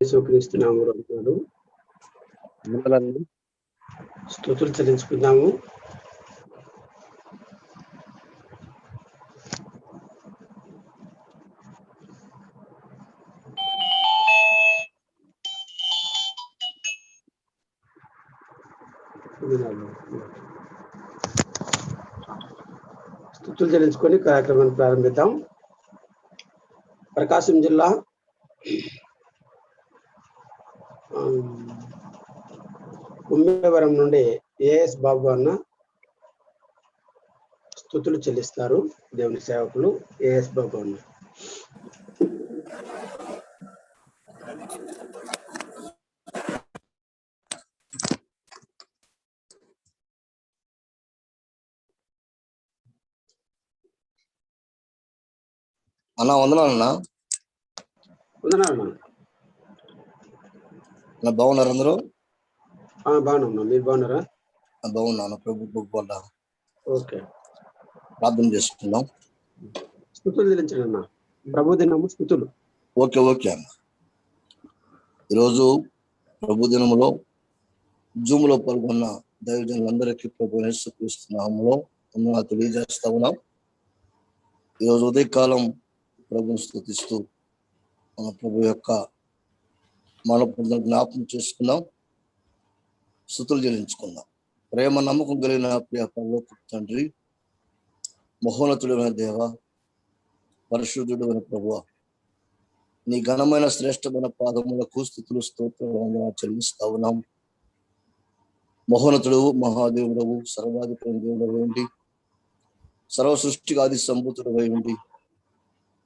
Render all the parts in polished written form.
యేసుక్రీస్తు నామములో అంటున్నాడు. స్తుతులు చెల్లించుకుందాము. స్తుతులు చెల్లించుకొని కార్యక్రమాన్ని ప్రారంభిద్దాం. ప్రకాశం జిల్లా ఉమ్మేవరం నుండి ఏఎస్ బాబు అన్న స్తుతులు చెల్లిస్తారు. దేవుని సేవకులు ఏఎస్ బాబు అన్న. అన్నా వందనాలన్నా. వందనాలన్నా. బాగున్నారు అందరూ? బాగున్నా. మీరు బాగున్నారా? బాగున్నాను. ప్రభు వల్ల ఓకే, ప్రార్థన చేసుకుందాం. స్తుతులు చెల్లించండి అన్న. ప్రభు దినము స్తుతులు. ఓకే అన్న. ఈరోజు ప్రభు దినములో జూమ్లో పాల్గొన్న దైవజనులందరికీ ప్రభు యేసుక్రీస్తు నామములో వందనాలు తెలియజేస్తా ఉన్నాం. ఈరోజు ఉదయకాలం ప్రభుని స్తుతిస్తూ మన ప్రభు యొక్క మనపులను జ్ఞాపకం చేసుకుందాం, స్తుతులు చెల్లించుకుందాం. ప్రేమ నమ్మకం కలిగిన ప్రియ పరలోక తండ్రి, మహోన్నతుడైన దేవ, పరిశుద్ధుడైన ప్రభువ, నీ ఘనమైన శ్రేష్టమైన పాదములకు స్తుతులు స్తోత్రాలు చెల్లిస్తా ఉన్నాం. మహోన్నతుడు, మహాదేవుడవు, సర్వాధిపతి దేవుడవు ఉండి, సర్వ సృష్టికి ఆది సంభూతుడు ఉండి,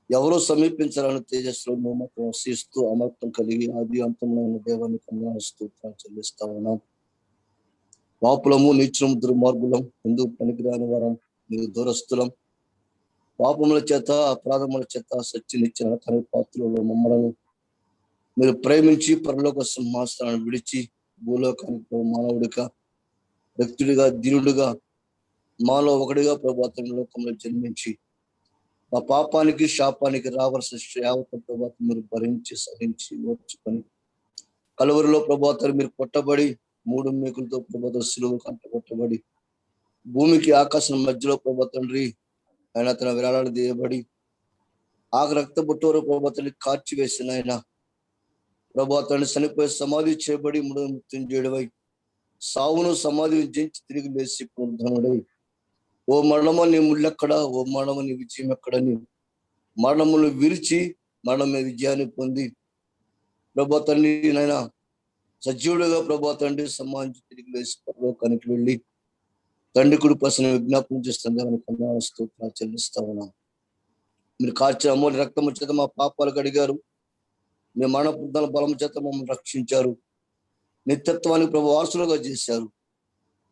ఎవరో సమీపించాలని తేజస్సులో మాత్రం వసిస్తూ అమర్తం కలిగి ఆది అంతమైన దేవానికి స్తోత్రాలు చెల్లిస్తా ఉన్నాం. పాపులము, నీచులము, దుర్మార్గులం, ఎందుకు పనికిరాని వారం, మీరు దూరస్తులం, పాపముల చేత అపరాధముల చేత సత్యనిచ్చిన తన పాత్రలో మమ్మలను మీరు ప్రేమించి పరలోక సింహాసనాన్ని విడిచి భూలోకానికి మానవుడిగా, వ్యక్తుడిగా, దీనుడిగా, మాలో ఒకటిగా ప్రభాతం లోకంలో జన్మించి మా పాపానికి శాపానికి రావాల్సిన యావత ప్రభాతం మీరు భరించి సహించి ఓర్చుకొని కలువరిలో ప్రభాతాలు మీరు కొట్టబడి 3 మేకులతో ప్రభాత సులువు కంటగొట్టబడి భూమికి ఆకాశం మధ్యలో ప్రభా తండ్రి ఆయన తన విరాళాలు తీయబడి రక్త బుట్టోరు ప్రభాతాన్ని కార్చి వేసిన ఆయన ప్రభాతాన్ని చనిపోయి సమాధి చేయబడి 3వ మృత్యుంజయుడవై సావును సమాధి జయించి తిరిగి లేచి పునరుద్ధరణుడై, ఓ మరణమా నీ ముళ్ళెక్కడ, ఓ మరణమా నీ విజయం ఎక్కడని మరణములు విరిచి మరణం మీద విజయాన్ని పొంది ప్రభా తండ్రి నాయన సజీవుడుగా ప్రభా తండ్రి సమాధించి తిరిగి లేచి పరలోకానికి వెళ్ళి తండ్రి కుడి పసని విజ్ఞాపనం చేస్తున్న స్తోత్రాలు చెల్లిస్తా ఉన్నాం. మీరు కార్చిన అమూల్య రక్తము చేత మా పాపాలు కడిగారు, మీ మరణ బలం చేత మమ్మల్ని రక్షించారు, నిత్యత్వానికి ప్రభు వారసులుగా చేశారు,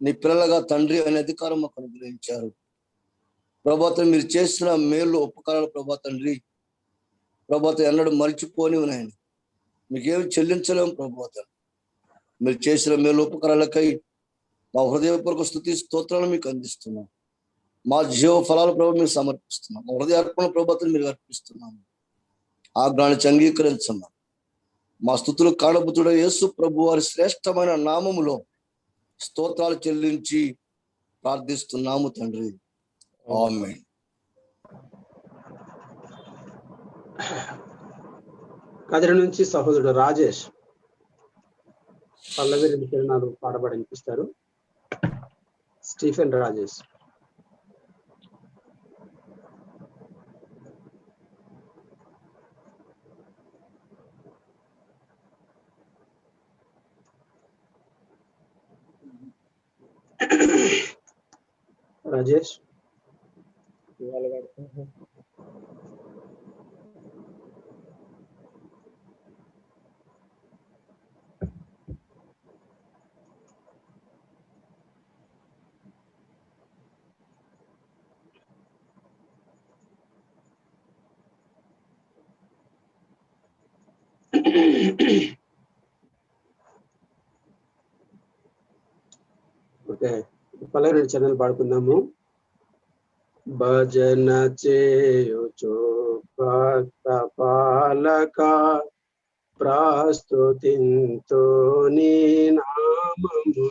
నీ పిల్లలుగా తండ్రి అనే అధికారం మాకు అనుగ్రహించారు. ప్రభాతం మీరు చేసిన మేలు ఉపకారాలు ప్రభా తండ్రి ప్రభాతం ఎన్నడూ మర్చిపోని ఉన్నాయని మీకేమి చెల్లించలేము. ప్రభాతం మీరు చేసిన మేలు ఉపకారాలకై మా హృదయపూర్వక స్తుతి స్తోత్రాలు మీకు అందిస్తున్నాం. మా జీవ ఫలాలు ప్రభు మీరు సమర్పిస్తున్నాం. మా హృదయ అర్పణ ప్రభాతం మీరు అర్పిస్తున్నాము. ఆజ్ఞాన్ని అంగీకరించమ్మా. మా స్తుతులు కాణబుతుడ యేసు ప్రభు వారి శ్రేష్టమైన నామములో స్తోత్రాలు చెల్లించి ప్రార్థిస్తున్నాము తండ్రి. ఆమేన్. కదిరి నుంచి సహోదరుడు రాజేష్ పల్లవి 2 చరణాలు పాడబడి వినిపిస్తారు. స్టీఫెన్ రాజేష్. రాజేష్ ఓకే, పల్లవి 2 చరణాలు పాడుకుందాము. భజన చేయుచు భక్త పాలక ప్రాస్తుతింతో నీ నామమును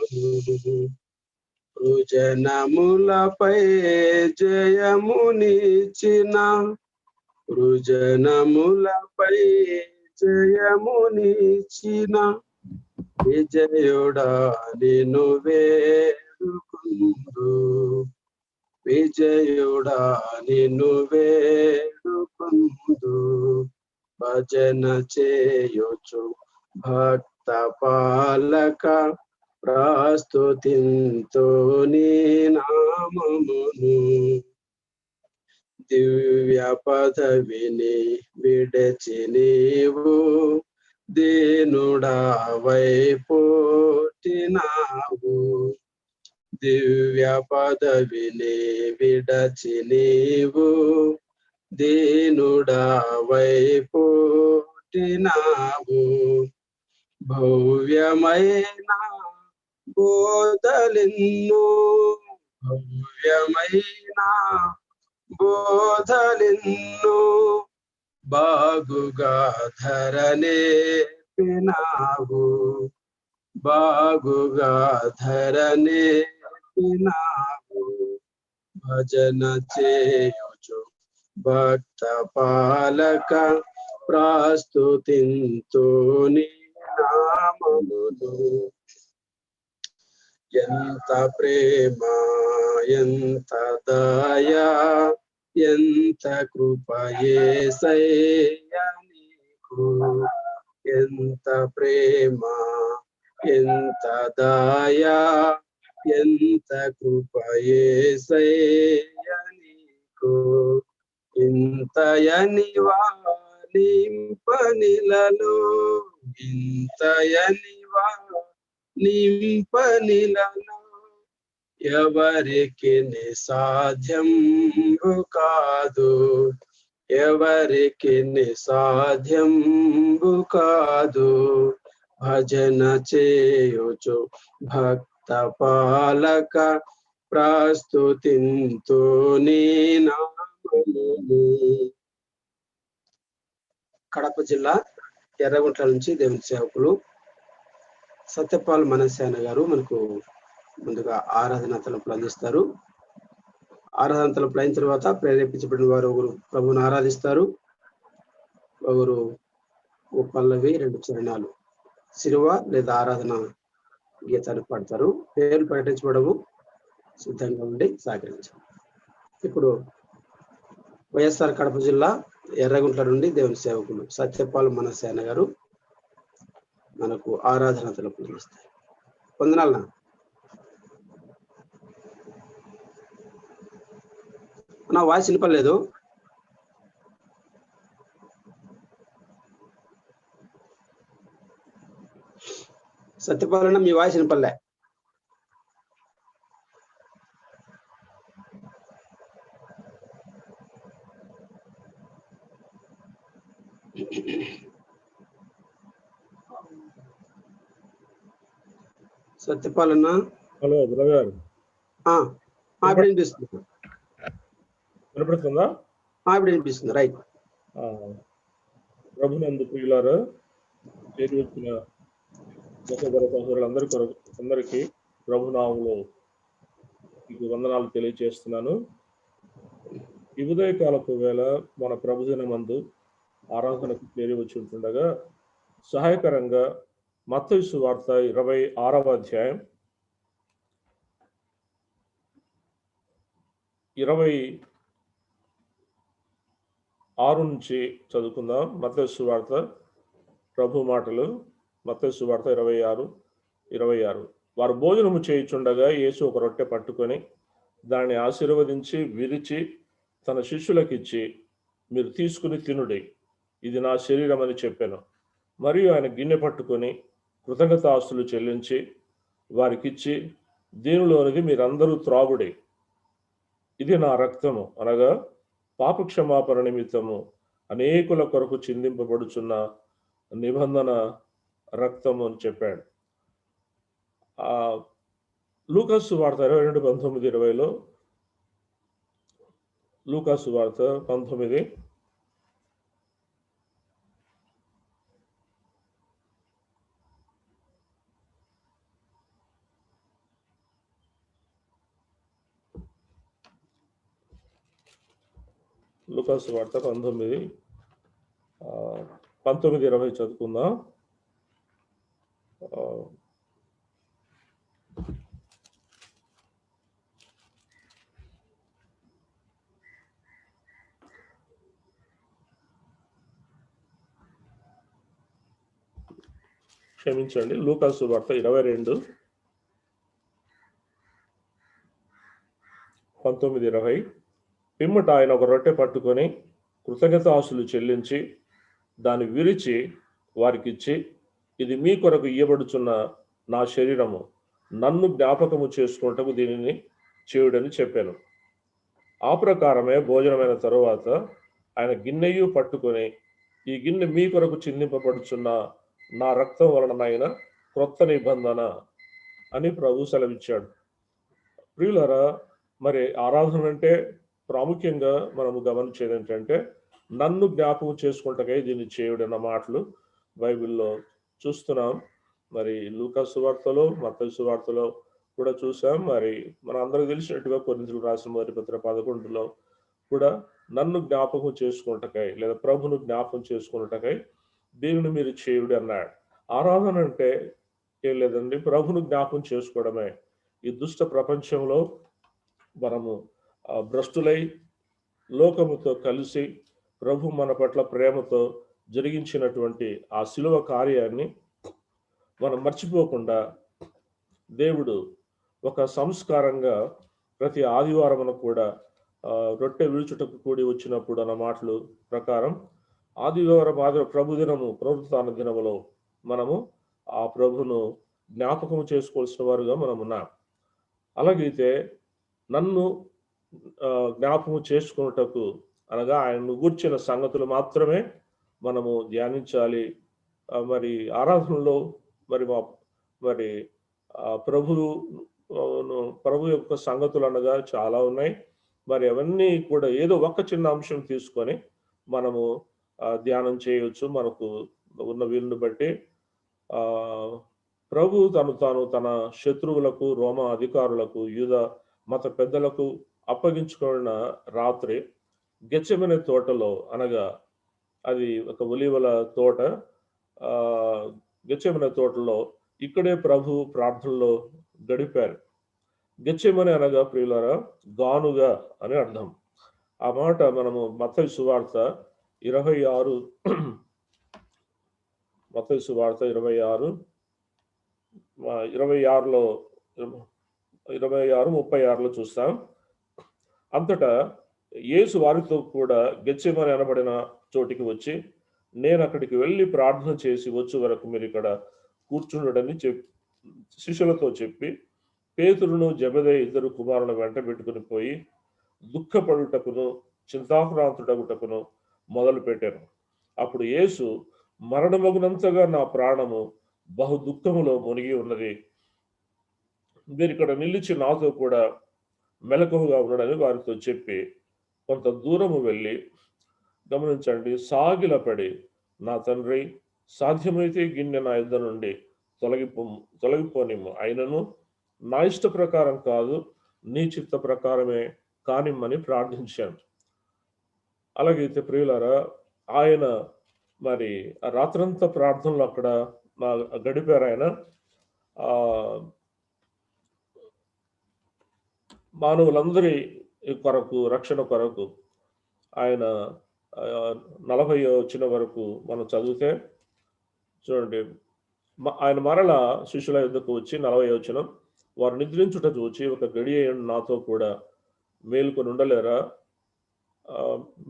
వృజనములపై జయమునిచిన వృజనములపై జయమునిచిన విజయుడా నిన్ను వేడుకుందు విజయుడా నిన్ను వేడుకుందు భజన చేయుచు భక్త పాలక ప్రాస్తుతింతో నీ నామమును దివ్య పదవిని విడచి నీవు దీనుడవై పుట్టినావు దివ్య పదవిని విడచి నీవు దీనుడవై పుట్టినావు భవ్యమైన బోధలిన్ను భవ్యమైన బోధలిన్ను బాగుగా ధరనేపినావు బాగుగా ధరనేపినావు భజన చేయుచు భక్త పాలక ప్రాస్తుతింతో నీ నామమును ఎంత ప్రేమ ఎంత దయా ఎంత కృప యేసయ్యా నీకు ఎంత ప్రేమ ఎంత దయా ఎంత కృప యేసయ్యా నీకు ఇంతయనివా నింపనిలలో ఇంతయనివా నింపనిలలో ఎవరికి నిసాధ్యం కాదు ఎవరికి నిసాధ్యం కాదు భజన చేయుచు భక్త పాలక ప్రాస్తుతింతో నీ నామమును కడప జిల్లా ఎర్రగుంట్ల నుంచి దేవుని సేవకులు సత్యపాల్ మనసేన గారు మనకు ముందుగా ఆరాధన తలుపులు అందిస్తారు. ఆరాధన తలుపులు అయిన తర్వాత ప్రేరేపించబడిన వారు ఒకరు ప్రభువును ఆరాధిస్తారు, ఒకరు ఓ పల్లవి 2 చరణాలు శిలువ లేదా ఆరాధన గీతాన్ని పాడతారు. పేర్లు ప్రకటించబడవు, సిద్ధంగా ఉండి సహకరించారు. ఇప్పుడు వైఎస్ఆర్ కడప జిల్లా ఎర్రగుంట్ల నుండి దేవుని సేవకులు సత్యపాల్ మనసేన గారు మనకు ఆరాధన తలుపులు ఇస్తారు. వందనాలన్నా. నా వాయిస్ వినపడలేదు. సత్యపాలన మీ వాయిస్ వినపడలే. సత్యపాలన హలో బ్రదర్, ఇప్పుడు వినిపిస్తుంది. వినపడుతుందా? ఇప్పుడు వినిపిస్తుంది. రైట్. ప్రభునందు ప్రియులారా, చేరి వచ్చిన సహోదర సహోదరులందరికీ ప్రభునామంలో మీకు వందనాలు తెలియజేస్తున్నాను. ఈ ఉదయకాలపు వేళ మన ప్రభుదినమందు ఆరాధనకు చేరి వచ్చి ఉంటుండగా సహాయకరంగా మత్తయి సువార్త 26వ అధ్యాయం 26 నుంచి చదువుకుందాం. మత్తయి సువార్త ప్రభు మాటలు. మత్తయి సువార్త 26:26. వారు భోజనము చేయుచుండగా యేసు ఒక రొట్టె పట్టుకొని దాన్ని ఆశీర్వదించి విరిచి తన శిష్యులకిచ్చి, మీరు తీసుకుని తినుడి, ఇది నా శరీరం అని చెప్పాను. మరియు ఆయన గిన్నె పట్టుకొని కృతజ్ఞతాస్తులు చెల్లించి వారికిచ్చి, దీనిలోనిది మీరందరూ త్రాగుడి, ఇది నా రక్తము, అనగా పాపక్షమాపణ నిమిత్తము అనేకుల కొరకు చిందింపబడుచున్న నిబంధన రక్తము అని చెప్పాడు. లూకాసు వార్త 22:19-20లో లూకాసు వార్త 19 లూకాసు వార్త 19:20 చదువుకుందాం. క్షమించండి, లూకాసు వార్త 22:19-20. పిమ్మట ఆయన ఒక రొట్టె పట్టుకొని కృతజ్ఞతాస్తుతులు చెల్లించి దాన్ని విరిచి వారికిచ్చి, ఇది మీ కొరకు ఇయ్యబడుచున్న నా శరీరము, నన్ను జ్ఞాపకము చేసుకుంటకు దీనిని చేయుడని చెప్పాను. ఆ ప్రకారమే భోజనమైన తరువాత ఆయన గిన్నెయు పట్టుకొని, ఈ గిన్నె మీ కొరకు చిందింపబడుచున్న నా రక్తం వలననైన క్రొత్త నిబంధన అని ప్రభు సెలవిచ్చాడు. ప్రియులారా, మరి ఆరాధన అంటే ప్రాముఖ్యంగా మనము గమనించేది ఏంటంటే, నన్ను జ్ఞాపకం చేసుకుంటకై దీన్ని చేయుడన్న మాటలు బైబిల్లో చూస్తున్నాం. మరి లూకాసు వార్తలో, మత్తయి సువార్తలో కూడా చూసాం. మరి మన అందరికి తెలిసినట్టుగా కొరింథీయులకు రాసిన మొదటి పత్రిక 11లో కూడా నన్ను జ్ఞాపకం చేసుకుంటకై లేదా ప్రభును జ్ఞాపకం చేసుకున్నటకై దీనిని మీరు చేయుడు అన్నాడు. ఆరాధన అంటే ఏం లేదండి, ప్రభును జ్ఞాపకం చేసుకోవడమే. ఈ దుష్ట ప్రపంచంలో మనము భ్రష్టులై లోకముతో కలిసి ప్రభు మన పట్ల ప్రేమతో జరిగించినటువంటి ఆ శిలువ కార్యాన్ని మనం మర్చిపోకుండా దేవుడు ఒక సంస్కారంగా ప్రతి ఆదివారమున కూడా రొట్టె విడుచుటకు కూడి వచ్చినప్పుడు అన్న మాటలు ప్రకారం ఆదివారం ప్రభు దినము, పునరుత్థాన దినములో మనము ఆ ప్రభును జ్ఞాపకం చేసుకోవాల్సిన వారుగా మనం ఉన్నాం. అలాగైతే నన్ను జ్ఞాపకం చేసుకున్నటకు అనగా ఆయనను గూర్చిన సంగతులు మాత్రమే మనము ధ్యానించాలి. మరి ఆరాధనలో మరి ప్రభు యొక్క సంగతులు అనగా చాలా ఉన్నాయి. మరి అవన్నీ కూడా ఏదో ఒక చిన్న అంశం తీసుకొని మనము ధ్యానం చేయవచ్చు మనకు ఉన్న వీలుని బట్టి. ప్రభు తాను తన శత్రువులకు, రోమ అధికారులకు, యూద మత పెద్దలకు అప్పగించుకున్న రాత్రి గెత్సెమనే తోటలో, అనగా అది ఒక ఒలీవల తోట, గెత్సెమనే తోటలో ఇక్కడే ప్రభు ప్రార్థనలో గడిపారు. గెత్సెమనే అనగా ప్రియులారా గానుగా అని అర్థం. ఆ మాట మనము మత్తయి సువార్త 26 మత్తయి సువార్త 26:36 చూస్తాం. అంతటా యేసు వారితో కూడా గెత్సెమనే అనబడిన చోటికి వచ్చి, నేను అక్కడికి వెళ్ళి ప్రార్థన చేసి వచ్చే వరకు మీరు ఇక్కడ కూర్చుండడని శిష్యులతో చెప్పి, పేతురును జెబెదయి 2 కుమారులను వెంట పెట్టుకుని పోయి దుఃఖపడుటకును చింతాక్రాంతుడగుటకును మొదలు పెట్టాను. అప్పుడు యేసు, మరణమగునంతగా నా ప్రాణము బహు దుఃఖములో మునిగి ఉన్నది, మీరు ఇక్కడ నిలిచి నాతో కూడా మెలకువగా ఉండడని వారితో చెప్పి కొంత దూరము వెళ్ళి, గమనించండి, సాగిలపడి, నా తండ్రి, సాధ్యమైతే గిన్నె నా యుద్ధ నుండి తొలగిపోనిమ్ము, అయినను నా ఇష్ట ప్రకారం కాదు, నీ చిత్త ప్రకారమే కానిమ్మని ప్రార్థించాను. అలాగైతే ప్రియులారా, ఆయన మరి రాత్రంతా ప్రార్థనలు అక్కడ గడిపారు. ఆయన మానవులందరి కొరకు, రక్షణ కొరకు ఆయన 40వ వచనం వరకు మనం చదివితే చూడండి, ఆయన మరల శిష్యుల యుద్ధకు వచ్చి 40వ వచనం, వారు నిద్రించుట చూచి, ఒక గడియ నాతో కూడా మేలుకొని ఉండలేరా,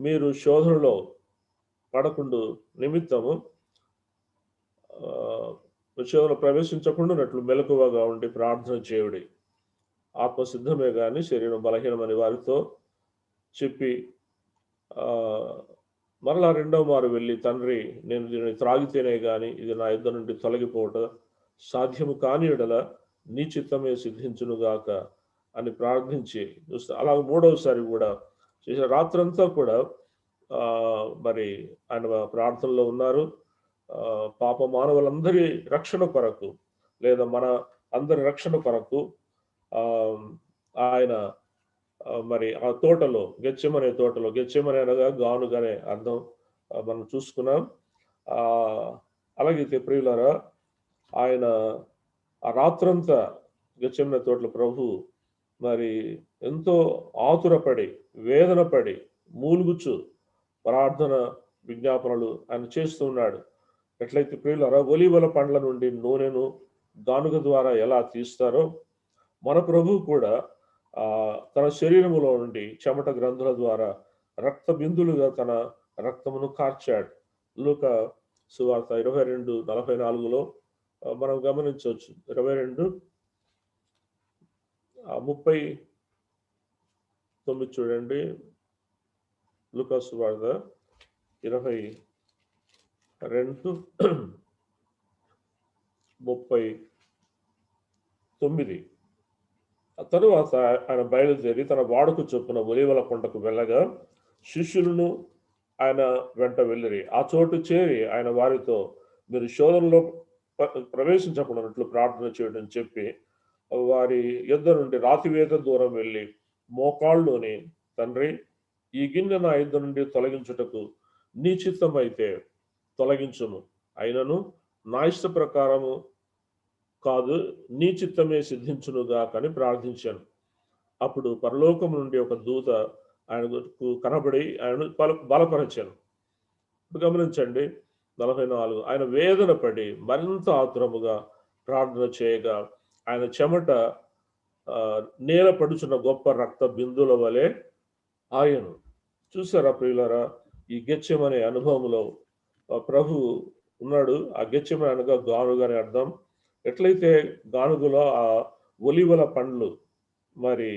మీరు శోధనలో పడకుండా నిమిత్తము శోధనలో ప్రవేశించకుండానట్లు మెలకువగా ఉండి ప్రార్థన చేయుడి, ఆత్మసిద్ధమే కానీ శరీరం బలహీనమని వారితో చెప్పి మరలా 2వ మారు వెళ్ళి, తండ్రి, నేను దీనిని త్రాగితేనే గాని ఇది నా యుద్ధ నుండి తొలగిపోవట సాధ్యము కాని ఎడల నీ చిత్తమే సిద్ధించునుగాక అని ప్రార్థించి చూస్తే, అలాగే 3వసారి కూడా చేసిన రాత్రంతా కూడా మరి ఆయన ప్రార్థనలో ఉన్నారు. పాప మానవులందరి రక్షణ కొరకు లేదా మన అందరి రక్షణ కొరకు ఆయన మరి ఆ తోటలో, గెత్సెమనే తోటలో, గెత్సెమనే అనగా గానుగనే అర్థం మనం చూసుకున్నాం. అలాగైతే ప్రియులారా, ఆయన ఆ రాత్రంతా గెత్సెమనే తోటలో ప్రభు మరి ఎంతో ఆతురపడి, వేదన పడి, మూలుగుచు ప్రార్థన విజ్ఞాపనలు ఆయన చేస్తూ ఉన్నాడు. ఎట్లయితే ప్రియులారా, ఒలీవల పండ్ల నుండి నూనెను గానుగ ద్వారా ఎలా తీస్తారో, మన ప్రభువు కూడా తన శరీరములో నుండి చెమట గ్రంథుల ద్వారా రక్త బిందులుగా తన రక్తమును కార్చాడు. లూకా సువార్త 22:44లో మనం గమనించవచ్చు. 22:39 చూడండి. లూకా సువార్త 22:39. తరువాత ఆయన బయలుదేరి తన వాడుకు చొప్పున ఒలీవల కొండకు వెళ్ళగా శిష్యులను ఆయన వెంట వెళ్ళిరి. ఆ చోటు చేరి ఆయన వారితో, మీరు శోధనలో ప్రవేశించకున్నట్లు ప్రార్థన చేయడం చెప్పి వారి యొద్ద నుండి రాతివేద దూరం వెళ్ళి మోకాళ్ళుని, తండ్రి, ఈ గిన్నె నా యొద్ద నుండి తొలగించుటకు నీ చిత్తమైతే తొలగించుము, అయినను నా ఇష్ట ప్రకారము కాదు, నీ చిత్తమే సిద్ధించునుగా అని ప్రార్థించాను. అప్పుడు పరలోకం నుండి ఒక దూత ఆయనకు కనబడి ఆయనను బలపరచాను. గమనించండి 44. ఆయన వేదన పడి మరింత ఆతురముగా ప్రార్థన చేయగా ఆయన చెమట నేల పడుచున్న గొప్ప రక్త బిందుల వలె ఆయను. చూసారా ప్రియులారా, ఈ గెత్సెమనే అనుభవంలో ప్రభు ఉన్నాడు. ఆ గెత్సెమనే అనగా గానుగనే అర్థం. ఎట్లయితే గానుగలో ఆ ఒలీవల పండ్లు మరి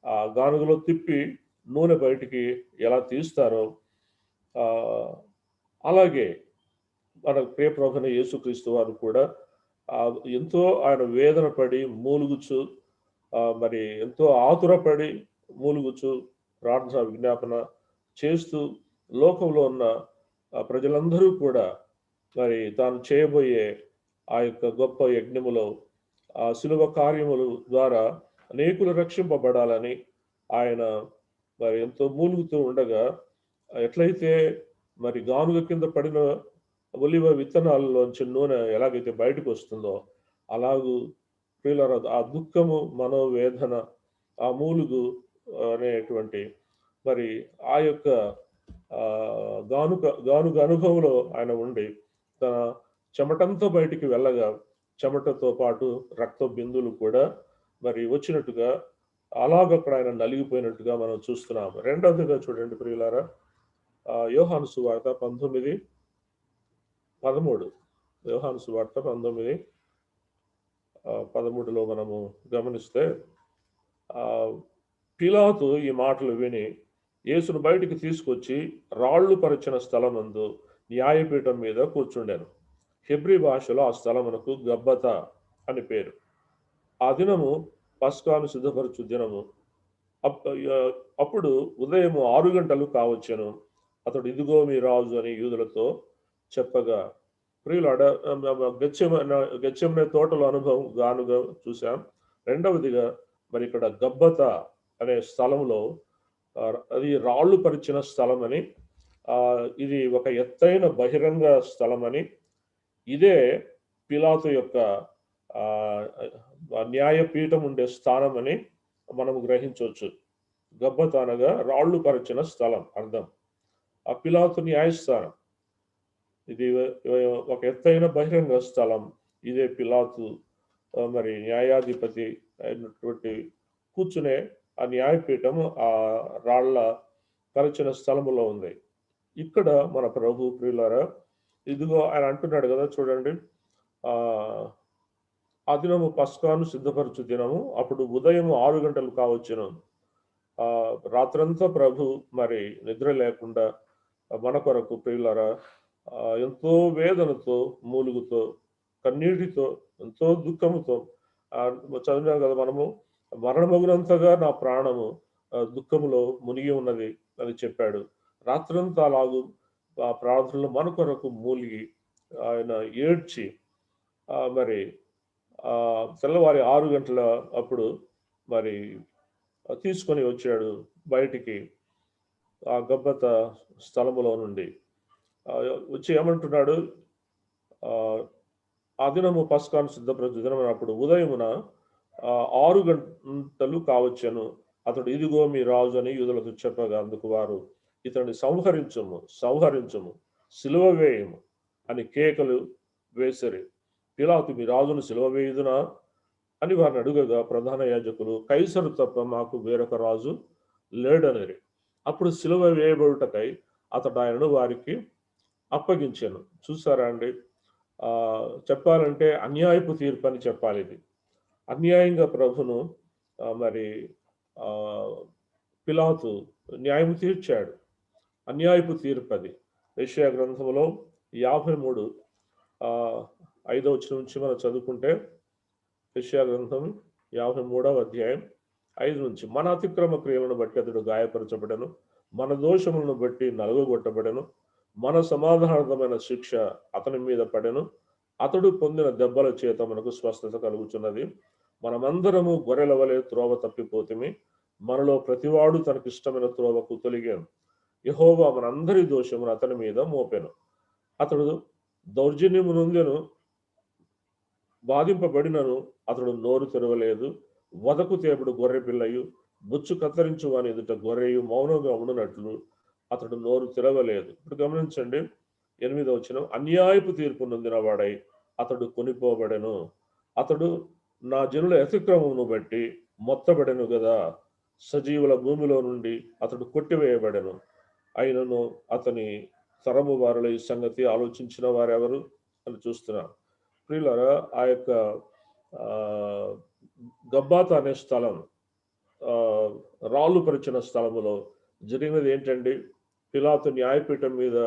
ఆ గానుగలో తిప్పి నూనె బయటికి ఎలా తీస్తారో, అలాగే మన ప్రియ ప్రభువైన యేసుక్రీస్తు వారు కూడా ఎంతో ఆయన వేదన పడి మూలుగుచు, మరి ఎంతో ఆతురపడి మూలుగుచు ప్రార్థన విజ్ఞాపన చేస్తూ లోకంలో ఉన్న ప్రజలందరూ కూడా మరి తాను చేయబోయే ఆ యొక్క గొప్ప యజ్ఞములో ఆ శిలువ కార్యముల ద్వారా అనేకులు రక్షింపబడాలని ఆయన మరి ఎంతో మూలుగుతూ ఉండగా, ఎట్లయితే మరి గానుగ కింద పడిన ఒలివ విత్తనాలలోంచి నూనె ఎలాగైతే బయటకు వస్తుందో, అలాగూ ప్రియులారా ఆ దుఃఖము, మనోవేదన, ఆ మూలుగు అనేటువంటి మరి ఆ యొక్క గానుగ అనుభవంలో ఆయన ఉండి తన చెమటంతో బయటికి వెళ్ళగా చెమటతో పాటు రక్త బిందువులు కూడా మరి వచ్చినట్టుగా, అలాగక్కడ ఆయన నలిగిపోయినట్టుగా మనం చూస్తున్నాము. రెండవదిగా చూడండి ప్రియులారా, యోహాను సువార్త 19:13. యోహాను సువార్త 19:13లో మనము గమనిస్తే, పిలాతు ఈ మాటలు విని యేసును బయటికి తీసుకొచ్చి రాళ్ళు పరిచిన స్థలమందు న్యాయపీఠం మీద కూర్చుండాను. హెబ్రీ భాషలో ఆ స్థలమునకు గబ్బత అని పేరు. ఆ దినము పస్కాను సిద్ధపరచు దినము. అప్పుడు ఉదయం 6 గంటలు కావచ్చెను. అతడు, ఇదిగో మీ రాజు అని యూదులతో చెప్పగా, ప్రియులాడ గెత్సెమనే తోటలో అనుభవం గానుగా చూసాం. రెండవదిగా మరి ఇక్కడ గబ్బత అనే స్థలంలో అది రాళ్ళు పరిచిన స్థలం అని, ఇది ఒక ఎత్తైన బహిరంగ స్థలం అని, ఇదే పిలాతు యొక్క న్యాయపీఠం ఉండే స్థానం అని మనం గ్రహించవచ్చు. గబ్బత అనగా రాళ్ళు పరిచిన స్థలం అర్థం. ఆ పిలాతు న్యాయస్థానం ఇది ఒక ఎత్తైన బహిరంగ స్థలం. ఇదే పిలాతు మరి న్యాయాధిపతి అయినటువంటి కూర్చునే ఆ న్యాయపీఠము ఆ రాళ్ల పరిచిన స్థలములో ఉంది. ఇక్కడ మన ప్రభు ప్రియులారా, ఇదిగో ఆయన అంటున్నాడు కదా, చూడండి, ఆ దినము పస్కాను సిద్ధపరచు దినము. అప్పుడు ఉదయం 6 గంటలు కావచ్చును. రాత్రంతా ప్రభు మరి నిద్ర లేకుండా మన కొరకు ప్రియులారా ఎంతో వేదనతో, మూలుగుతో, కన్నీటితో, ఎంతో దుఃఖముతో చదివినాం కదా మనము, మరణమగునంతగా నా ప్రాణము దుఃఖములో మునిగి ఉన్నది అని చెప్పాడు. రాత్రంతా అలాగూ ఆ ప్రార్థనలు మన కొరకు మూలిగి ఆయన ఏడ్చి మరి తెల్లవారి 6 గంటల అప్పుడు మరి తీసుకొని వచ్చాడు బయటికి ఆ గబ్బత స్థలములో నుండి. వచ్చి ఏమంటున్నాడు, ఆ దినము పస్కాను సిద్ధపరచు దినమైనప్పుడు ఉదయమున 6 గంటలు కావచ్చెను. అతడు ఇదిగో మీ రాజు అని యూదులకు చెప్పగా అందుకు వారు ఇతన్ని సంహరించుము, సిలువ వేయము అని కేకలు వేసిరి. పిలాతు మీ రాజును సిలువ వేయుదునా అని వారిని అడుగగా ప్రధాన యాజకులు కైసరు తప్ప మాకు వేరొక రాజు లేడనిరి. అప్పుడు సిలువ వేయబడుటకై అతడు ఆయనను వారికి అప్పగించాను. చూసారా అండి, చెప్పాలంటే అన్యాయపు తీర్పు అని చెప్పాలి. ఇది అన్యాయంగా ప్రభును మరి పిలాతు న్యాయం తీర్చాడు. అన్యాయపు తీర్పు అది. యెషయా గ్రంథంలో 53 5వ వచనం నుంచి మనం చదువుకుంటే, యెషయా గ్రంథం 53వ అధ్యాయం 5 నుంచి, మన అతిక్రమ క్రియలను బట్టి అతడు గాయపరచబడను, మన దోషములను బట్టి నలుగగొట్టబడను, మన సమాధానార్థమైన శిక్ష అతని మీద పడెను, అతడు పొందిన దెబ్బల చేత మనకు స్వస్థత కలుగుతున్నది. మనమందరము గొర్రెల వలె త్రోవ తప్పిపోతిమి, మనలో ప్రతివాడు తనకిష్టమైన త్రోవకు తొలిగాను. యెహోవా మనందరి దోషమును అతని మీద మోపెను. అతడు దౌర్జన్యము నొందెను, బాధింపబడినను అతడు నోరు తెరవలేదు. వదకు తేబుడు గొర్రె పిల్లయు, బుచ్చు కత్తిరించు వాని ఎదుట గొర్రెయు మౌనంగా ఉండునట్లు అతడు నోరు తెరవలేదు. ఇప్పుడు గమనించండి 8వ వచనం, అన్యాయపు తీర్పు నొందిన వాడై అతడు కొనిపోబడెను. అతడు నా జనుల అతిక్రమమును బట్టి మొత్తబడెను గదా. సజీవుల భూమిలో నుండి అతడు కొట్టివేయబడెను. అయినను అతని తరము వారిలో ఈ సంగతి ఆలోచించిన వారెవరు అని చూస్తున్నాం. ప్రియులారా, ఆ యొక్క గబ్బాత అనే స్థలం, రాళ్ళు పరిచిన స్థలములో జరిగినది ఏంటండి? పిలాతు న్యాయపీఠం మీద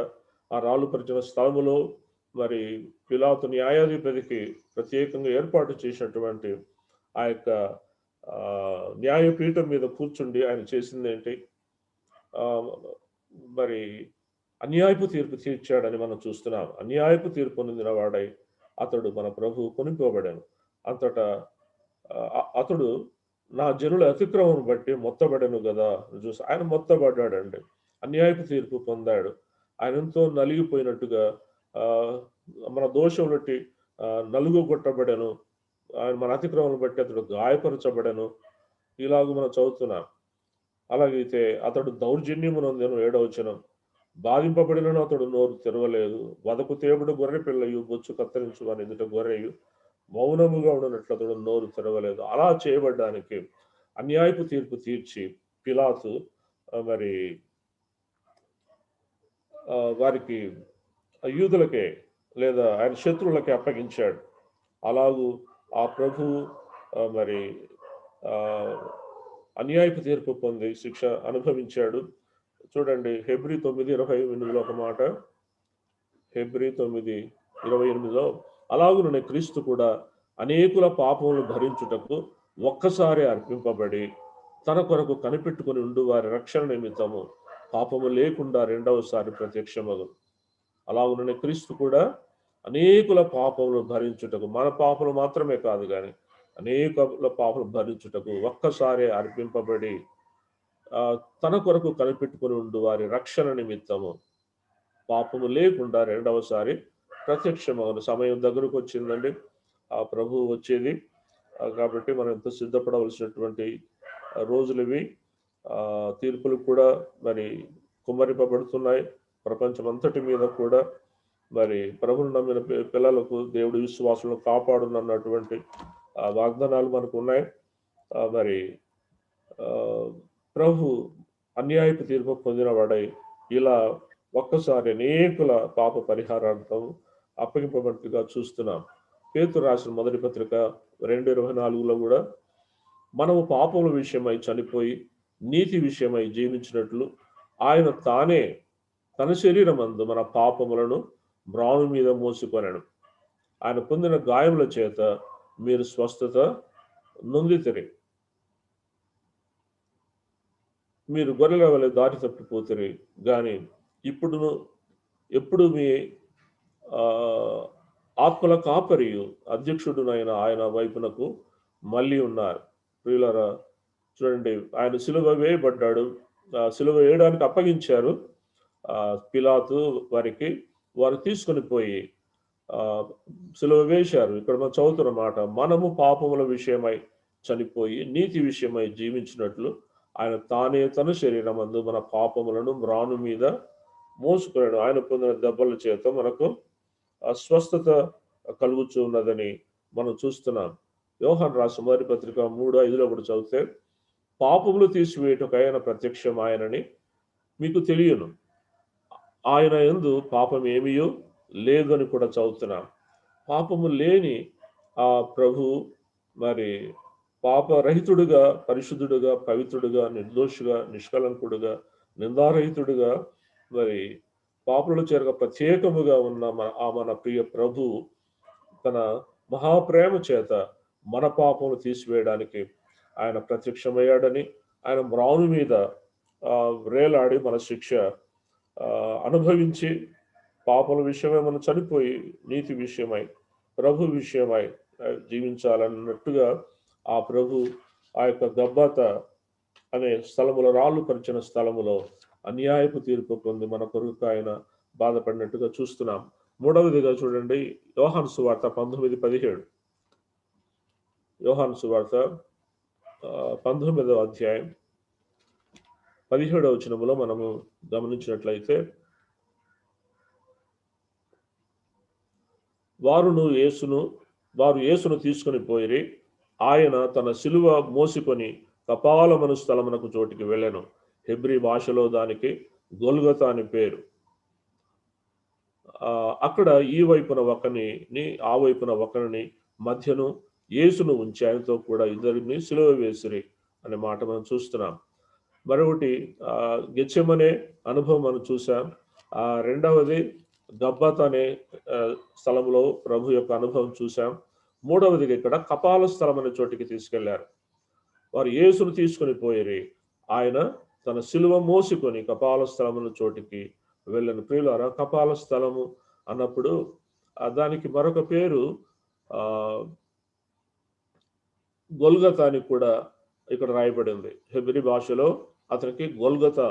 ఆ రాళ్ళు పరిచిన స్థలములో మరి పిలాతు న్యాయాధిపతికి ప్రత్యేకంగా ఏర్పాటు చేసినటువంటి ఆ యొక్క న్యాయపీఠం మీద కూర్చుండి ఆయన చేసింది ఏంటి? మరి అన్యాయపు తీర్పు తీర్చాడని మనం చూస్తున్నాం. అన్యాయపు తీర్పు పొందిన వాడై అతడు మన ప్రభు కొనిపోబడాను. అంతటా అతడు నా జనుల అతిక్రమం బట్టి మొత్తబడను కదా. చూసి ఆయన మొత్తబడ్డాడండి, అన్యాయపు తీర్పు పొందాడు. ఆయన ఎంతో నలిగిపోయినట్టుగా మన దోషం బట్టి నలుగుగొట్టబడను, ఆయన మన అతిక్రమం బట్టి అతడు గాయపరచబడను. ఇలాగ మనం చదువుతున్నాం. అలాగైతే అతడు దౌర్జన్యము నొందెను 7వ వచనం, బాధింపబడినను అతడు నోరు తెరవలేదు. వదకు తేబుడు గొర్రె పిల్లయు, బొచ్చు కత్తిరించు అని ఎదుట గొర్రెయు మౌనముగా ఉండనట్లు అతడు నోరు తెరవలేదు. అలా చేయబడ్డానికి అన్యాయపు తీర్పు తీర్చి పిలాతు మరి వారికి యూదులకే లేదా ఆయన శత్రువులకే అప్పగించాడు. అలాగూ ఆ ప్రభు మరి అన్యాయపు తీర్పు పొంది శిక్ష అనుభవించాడు. చూడండి, హెబ్రీ 9:28 ఒక మాట, హెబ్రీ 9:28, అలాగునే క్రీస్తు కూడా అనేకుల పాపములు భరించుటకు ఒక్కసారి అర్పింపబడి తన కొరకు కనిపెట్టుకుని ఉండు వారి రక్షణ నిమిత్తము పాపము లేకుండా రెండవసారి ప్రత్యక్షమగు. అలాగునే క్రీస్తు కూడా అనేకుల పాపములు భరించుటకు, మన పాపలు మాత్రమే కాదు కానీ అనేకుల పాపలు భరించుటకు ఒక్కసారి అర్పింపబడి తన కొరకు కనిపెట్టుకుని ఉండు వారి రక్షణ నిమిత్తము పాపము లేకుండా రెండవసారి ప్రత్యక్షమగును. సమయం దగ్గరకు వచ్చిందండి, ఆ ప్రభువు వచ్చేది. కాబట్టి మనం ఎంతో సిద్ధపడవలసినటువంటి రోజులు ఇవి. తీర్పులు కూడా మరి కుమ్మరింపబడుతున్నాయి ప్రపంచం అంతటి మీద కూడా. మరి ప్రభువును నమ్మిన పిల్లలకు దేవుడి విశ్వాసులను కాపాడునన్నటువంటి వాగ్దానాలు మనకు ఉన్నాయి. మరి ప్రభు అన్యాయపు తీర్పు పొందిన వాడై ఇలా ఒక్కసారి అనేకుల పాప పరిహారార్థం అప్పగింపబడిగా చూస్తున్నాం. పేతురు రాసిన మొదటి పత్రిక 2:24లో కూడా మనము పాపముల విషయమై చనిపోయి నీతి విషయమై జీవించినట్లు ఆయన తానే తన శరీరమందు మన పాపములను మ్రాను మీద మోసుకొనెను. ఆయన పొందిన గాయముల చేత మీరు స్వస్థత నొందితిరి. మీరు గొర్రెల వలె దారి తప్పిపోతిరి గాని ఎప్పుడు మీ ఆత్మల కాపరియు అధ్యక్షుడునైన ఆయన వైపునకు మళ్ళీ ఉన్నారు. ప్రియులారా, చూడండి, ఆయన సిలువ వేయబడ్డాడు. సిలువ వేయడానికి అప్పగించారు పిలాతు వారికి. వారు తీసుకొని పోయి సిలువ వేశారు. ఇక్కడ మనం చదువుతున్న మాట, మనము పాపముల విషయమై చనిపోయి నీతి విషయమై జీవించినట్లు ఆయన తానే తన శరీరమందు మన పాపములను మ్రాను మీద మోసుకున్నాడు. ఆయన పొందిన దెబ్బల చేత మనకు స్వస్థత కలుగుతూ ఉన్నదని మనం చూస్తున్నాం. యోహాను రాసిన మొదటి పత్రిక 3:5 కూడా చదివితే, పాపములు తీసివేయుటకు ఆయన ప్రత్యక్షం ఆయనని మీకు తెలియను, ఆయన యందు పాపం ఏమీయో లేదని కూడా చదువుతున్నాం. పాపము లేని ఆ ప్రభు మరి పాపరహితుడుగా, పరిశుద్ధుడుగా, పవిత్రుడుగా, నిర్దోషిగా, నిష్కలంకుడుగా, నిందారహితుడుగా, మరి పాపుల చేరక ప్రత్యేకముగా ఉన్న మన ప్రియ ప్రభు తన మహాప్రేమ చేత మన పాపములు తీసివేయడానికి ఆయన ప్రత్యక్షమయ్యాడని, ఆయన మ్రాను మీద వ్రేలాడి మన శిక్ష అనుభవించి, పాపల విషయమై మనం చనిపోయి నీతి విషయమై ప్రభు విషయమై జీవించాలన్నట్టుగా ఆ ప్రభు ఆ యొక్క గబ్బాత అనే స్థలములో, రాళ్ళు పరిచిన స్థలములో అన్యాయపు తీర్పు పొంది మన కొరకు ఆయన బాధపడినట్టుగా చూస్తున్నాం. మూడవదిగా చూడండి, యోహాను సువార్త 19:17. యోహాను సువార్త 19వ అధ్యాయం 17వ వచనములో మనము గమనించినట్లయితే, వారు యేసును తీసుకొని పోయిరి, ఆయన తన సిలువ మోసుకొని కపాలమను స్థలమునకు చోటికి వెళ్ళెను. హెబ్రీ భాషలో దానికి గొల్గొతా అని పేరు. అక్కడ ఈ వైపున ఒకరిని, ఆ వైపున ఒకరిని, మధ్యను యేసును ఉంచి ఆయనతో కూడా ఇద్దరిని సిలువ వేసిరి అనే మాట మనం చూస్తున్నాం. మరొకటి గెత్సెమనే అనుభవం మనం చూసాం. రెండవది గబ్బత్ అనే స్థలంలో ప్రభు యొక్క అనుభవం చూసాం. మూడవదిగా ఇక్కడ కపాల స్థలం అనే చోటికి తీసుకెళ్లారు. వారు యేసును తీసుకొని పోయిరి, ఆయన తన సిలువ మోసుకొని కపాల స్థలముల చోటికి వెళ్ళను. ప్రియులారా, కపాల స్థలము అన్నప్పుడు దానికి మరొక పేరు గొల్గతా అని కూడా ఇక్కడ రాయబడింది. హెబ్రీ భాషలో అతనికి గొల్గతా,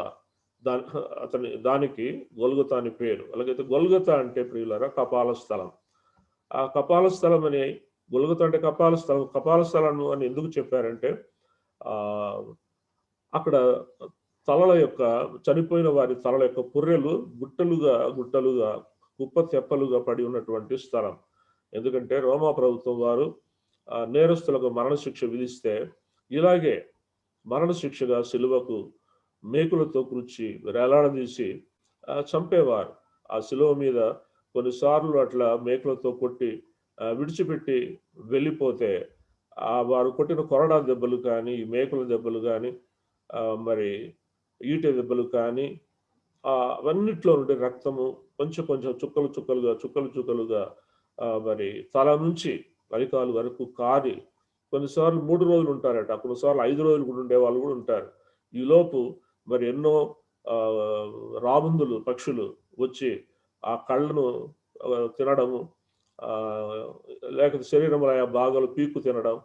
దానికి గొల్గతా అని పేరు. అలాగైతే గొల్గతా అంటే ప్రియులారా కపాల స్థలం. ఆ కపాల స్థలం అని, గొల్గతా అంటే కపాల స్థలం. కపాల స్థలం అని ఎందుకు చెప్పారంటే అక్కడ తలల యొక్క, చనిపోయిన వారి తలల యొక్క పుర్రెలు గుట్టలుగా కుప్ప తెప్పలుగా పడి ఉన్నటువంటి స్థలం. ఎందుకంటే రోమా ప్రభుత్వం వారు నేరస్తులకు మరణశిక్ష విధిస్తే ఇలాగే మరణశిక్షగా సిలువకు మేకులతో కూర్చి వేలాడదీసి చంపేవారు. ఆ సిలువ మీద కొన్నిసార్లు అట్లా మేకులతో కొట్టి విడిచిపెట్టి వెళ్ళిపోతే వారు కొట్టిన కొరడా దెబ్బలు కానీ, మేకుల దెబ్బలు కానీ, మరి ఈటె దెబ్బలు కానీ, అవన్నిట్లో నుండి రక్తము కొంచెం చుక్కలుగా మరి తల నుంచి అరికాలు వరకు కారి, కొన్నిసార్లు 3 రోజులు ఉంటారట, కొన్నిసార్లు 5 రోజులు కూడా ఉండే వాళ్ళు కూడా ఉంటారు. ఈలోపు మరి ఎన్నో రాబందులు, పక్షులు వచ్చి ఆ కళ్ళను తినడము, లేకపోతే శరీరంలో ఆయా భాగాలు పీక్కు తినడం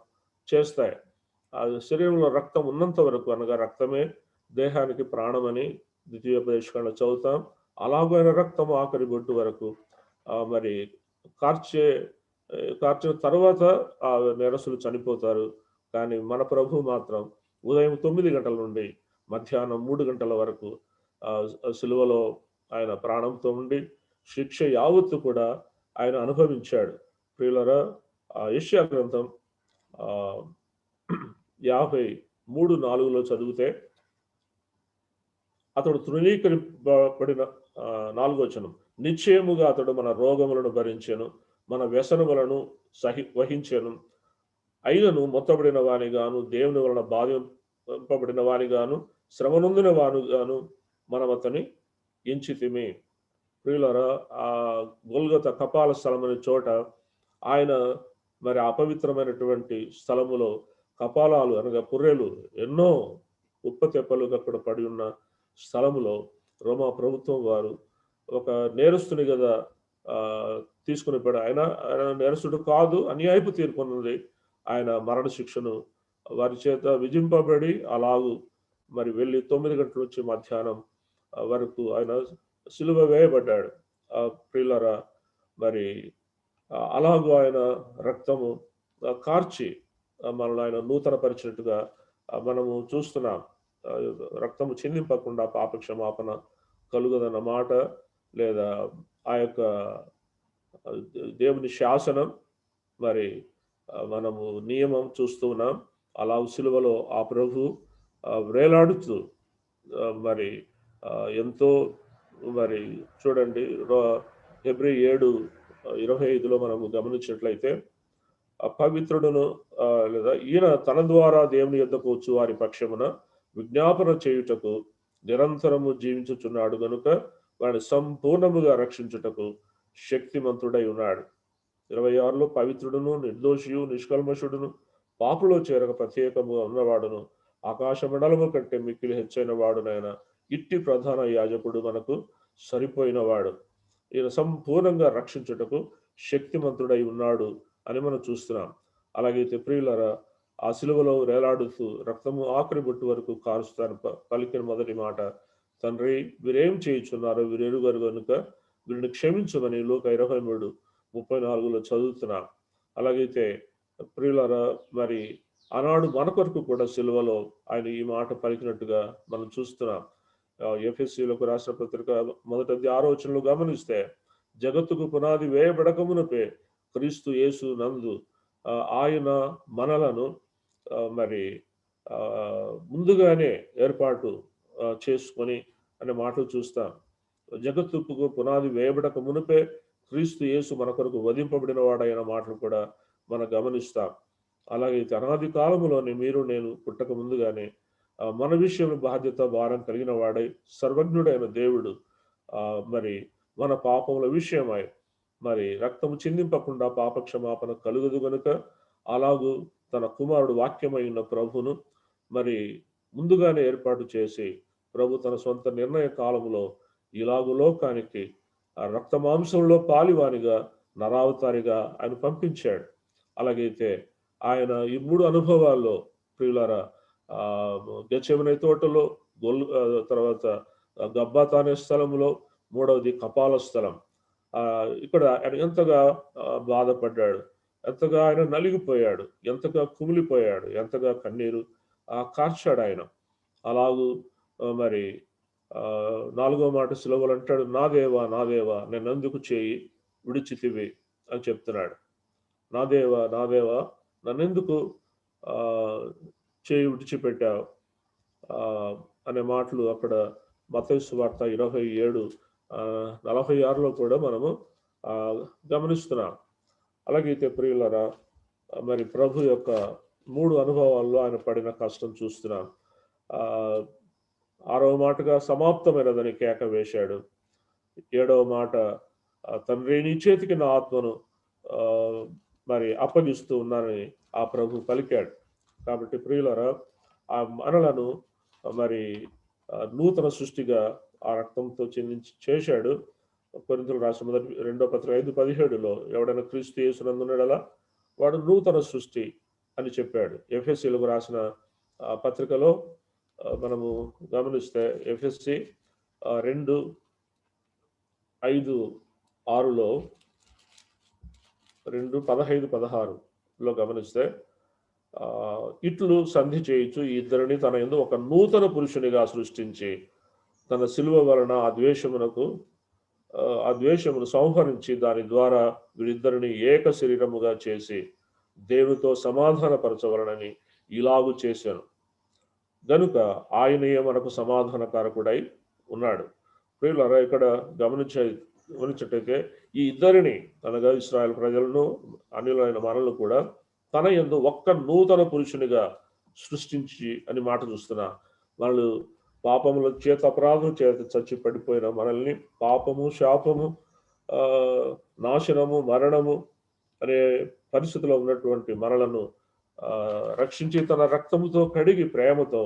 చేస్తాయి. ఆ శరీరంలో రక్తం ఉన్నంత వరకు, అనగా రక్తమే దేహానికి ప్రాణమని ద్వితీయోపదేశకాండలో చదువుతాం. అలాగైన రక్తము ఆఖరి బొట్టు వరకు మరి కార్చిన తర్వాత ఆ నేరస్తులు చనిపోతారు. కానీ మన ప్రభు మాత్రం ఉదయం 9 గంటల నుండి మధ్యాహ్నం 3 గంటల వరకు సిలువలో ఆయన ప్రాణంతో ఉండి శిక్ష యావత్తు కూడా ఆయన అనుభవించాడు. ప్రియులరా, యెషయా గ్రంథం 53:4 చదివితే, అతడు తృణీకరింపబడిన 4వ వచనం, నిశ్చయముగా అతడు మన రోగములను భరించెను, మన వ్యసనములను వహించెను, అయినను మొత్తబడిన వానిగాను, దేవుని వలన బాధింపబడిన వానిగాను, శ్రమనొందిన వానిగాను మనం అతని ఎంచితిమి. ప్రియులారా, ఆ గొల్గొతా కపాల స్థలం అనే చోట ఆయన మరి అపవిత్రమైనటువంటి స్థలములో కపాలాలు అనగా పుర్రెలు ఎన్నో ఉప్పతెప్పలుగా అక్కడ పడి ఉన్న స్థలములో రోమా ప్రభుత్వం వారు ఒక నేరస్తుని కదా తీసుకుని పడి, ఆయన నేరస్తుడు కాదు, అన్యాయపు తీర్పు ఉన్నది, ఆయన మరణ శిక్షను వారి చేత విజింపబడి అలాగూ మరి వెళ్ళి 9 గంటల నుంచి మధ్యాహ్నం వరకు ఆయన సిలువ వేయబడ్డాడు. ప్రియులారా, మరి అలాగూ ఆయన రక్తము కార్చి మనల్ని ఆయన నూతన పరిచినట్టుగా మనము చూస్తున్నాం. రక్తము చిందింపకుండా పాప క్షమాపణ కలుగదన్న మాట, లేదా ఆ యొక్క దేవుని శాసనం, మరి మనము నియమం చూస్తూ ఉన్నాం. అలా సిలువలో ఆ ప్రభు వేలాడుతూ మరి ఎంతో మరి చూడండి, హెబ్రీ 7:25 మనము గమనించినట్లయితే పవిత్రుడును లేదా ఈయన తన ద్వారా దేవుని యొద్దకు వచ్చు వారి పక్షమున విజ్ఞాపన చేయుటకు నిరంతరము జీవించుచున్నాడు గనుక వారిని సంపూర్ణముగా రక్షించుటకు శక్తిమంతుడై ఉన్నాడు. 26లో పవిత్రుడును నిర్దోషియు నిష్కల్మషుడును పాపులో చేరక ప్రత్యేకముగా ఉన్నవాడును ఆకాశ మండలము కంటే మిక్కిలి హెచ్చైన వాడునైనా ఇట్టి ప్రధాన యాజకుడు మనకు సరిపోయిన వాడు. ఈయన సంపూర్ణంగా రక్షించుటకు శక్తిమంతుడై ఉన్నాడు అని మనం చూస్తున్నాం. అలాగైతే ప్రియులరా, ఆ సిలువలో వేలాడుతూ రక్తము ఆఖరి బొట్టు వరకు కారుస్తాను పలికిన మొదటి మాట, తండ్రి వీరేం చేయుచున్నారో వీరెరుగరు గనుక వీరిని క్షమించమని లూకా 23:34 చదువుతున్నాం. అలాగైతే ప్రియులరా, మరి ఆనాడు మన కొరకు కూడా సిలువలో ఆయన ఈ మాట పలికినట్టుగా మనం చూస్తున్నాం. ఎఫెసీయులకు రాసిన పత్రిక 1:6 గమనిస్తే, జగత్తుకు పునాది వేయబడక మునుపే క్రీస్తు యేసు నందు ఆయన మనలను మరి ముందుగానే ఏర్పాటు చేసుకొని అనే మాటలు చూస్తాం. జగత్తుకు పునాది వేయబడక మునుపే క్రీస్తు యేసు మన కొరకు వధింపబడిన వాడైన మాటలు కూడా మనం గమనిస్తాం. అలాగైతే అనాది కాలములోనే మీరు నేను పుట్టక ముందుగానే మన విషయంలో బాధ్యత భారం కలిగిన వాడై సర్వజ్ఞుడైన దేవుడు మరి మన పాపముల విషయమై మరి రక్తము చిందింపకుండా పాప క్షమాపణ కలుగదు గనుక అలాగూ తన కుమారుడు వాక్యమై ఉన్న ప్రభును మరి ముందుగానే ఏర్పాటు చేసి ప్రభు తన సొంత నిర్ణయ కాలములో ఇలాగు లోకానికి ఆ రక్త మాంసంలో పాలివానిగా నరావతారిగా ఆయన పంపించాడు. అలాగైతే ఆయన ఈ 3 అనుభవాల్లో ప్రియులారా, గెత్సేమనే తోటలో, తర్వాత గబ్బాతా అనే స్థలంలో, 3వది కపాల స్థలం, ఇక్కడ ఆయన ఎంతగా బాధపడ్డాడు, ఎంతగా ఆయన నలిగిపోయాడు, ఎంతగా కుమిలిపోయాడు, ఎంతగా కన్నీరు కార్చాడు ఆయన. అలాగూ మరి 4వ మాట సిలువలో అంటాడు, నా దేవా నా దేవా నన్నెందుకు చేయి విడిచితివి అని చెప్తున్నాడు. నా దేవా నా దేవా నన్నెందుకు చేయి విడిచిపెట్టావు అనే మాటలు అక్కడ మత్తయి సువార్త 27:46 కూడా మనము గమనిస్తున్నాం. అలాగైతే ప్రియులరా, మరి ప్రభు యొక్క 3 అనుభవాల్లో ఆయన పడిన కష్టం చూస్తున్నాం. 6వ మాటగా సమాప్తమైనదని కేక వేశాడు. 7వ మాట, తండ్రి నీ చేతికి నా ఆత్మను మరి అప్పగిస్తూ ఉన్నానని ఆ ప్రభు పలికాడు. కాబట్టి ప్రియులరా, ఆ మనలను మరి నూతన సృష్టిగా ఆ రక్తంతో చేశాడు. కొరింథీయులకు రాసిన 2వ పత్రిక 5:17 ఎవడైనా క్రీస్తు యేసునందున్నడలా వాడు నూతన సృష్టి అని చెప్పాడు. ఎఫెసీయులకు రాసిన పత్రికలో మనము గమనిస్తే ఎఫెసీ 2:5-6 2:15-16 గమనిస్తే, ఇట్లు సంధి చేయించు ఈ ఇద్దరిని తన యందు ఒక నూతన పురుషునిగా సృష్టించి తన సిలువ వలన ఆ ద్వేషమును సంహరించి దాని ద్వారా వీరిద్దరిని ఏక శరీరముగా చేసి దేవునితో సమాధానపరచవలనని ఇలాగు చేశాను గనుక ఆయనయే మనకు సమాధానకారకుడై ఉన్నాడు. ప్రియులారా, ఇక్కడ గమనించటైతే ఈ ఇద్దరిని అనగా ఇశ్రాయేల్ ప్రజలను అన్యులైన మనల్ని కూడా తన యందు ఒక్క నూతన పురుషునిగా సృష్టించి అని మాట చూస్తున్నా. వాళ్ళు పాపముల చేత అపరాధం చేత చచ్చి పడిపోయిన మనల్ని పాపము శాపము నాశనము మరణము అనే పరిస్థితిలో ఉన్నటువంటి మనలను రక్షించి తన రక్తముతో కడిగి ప్రేమతో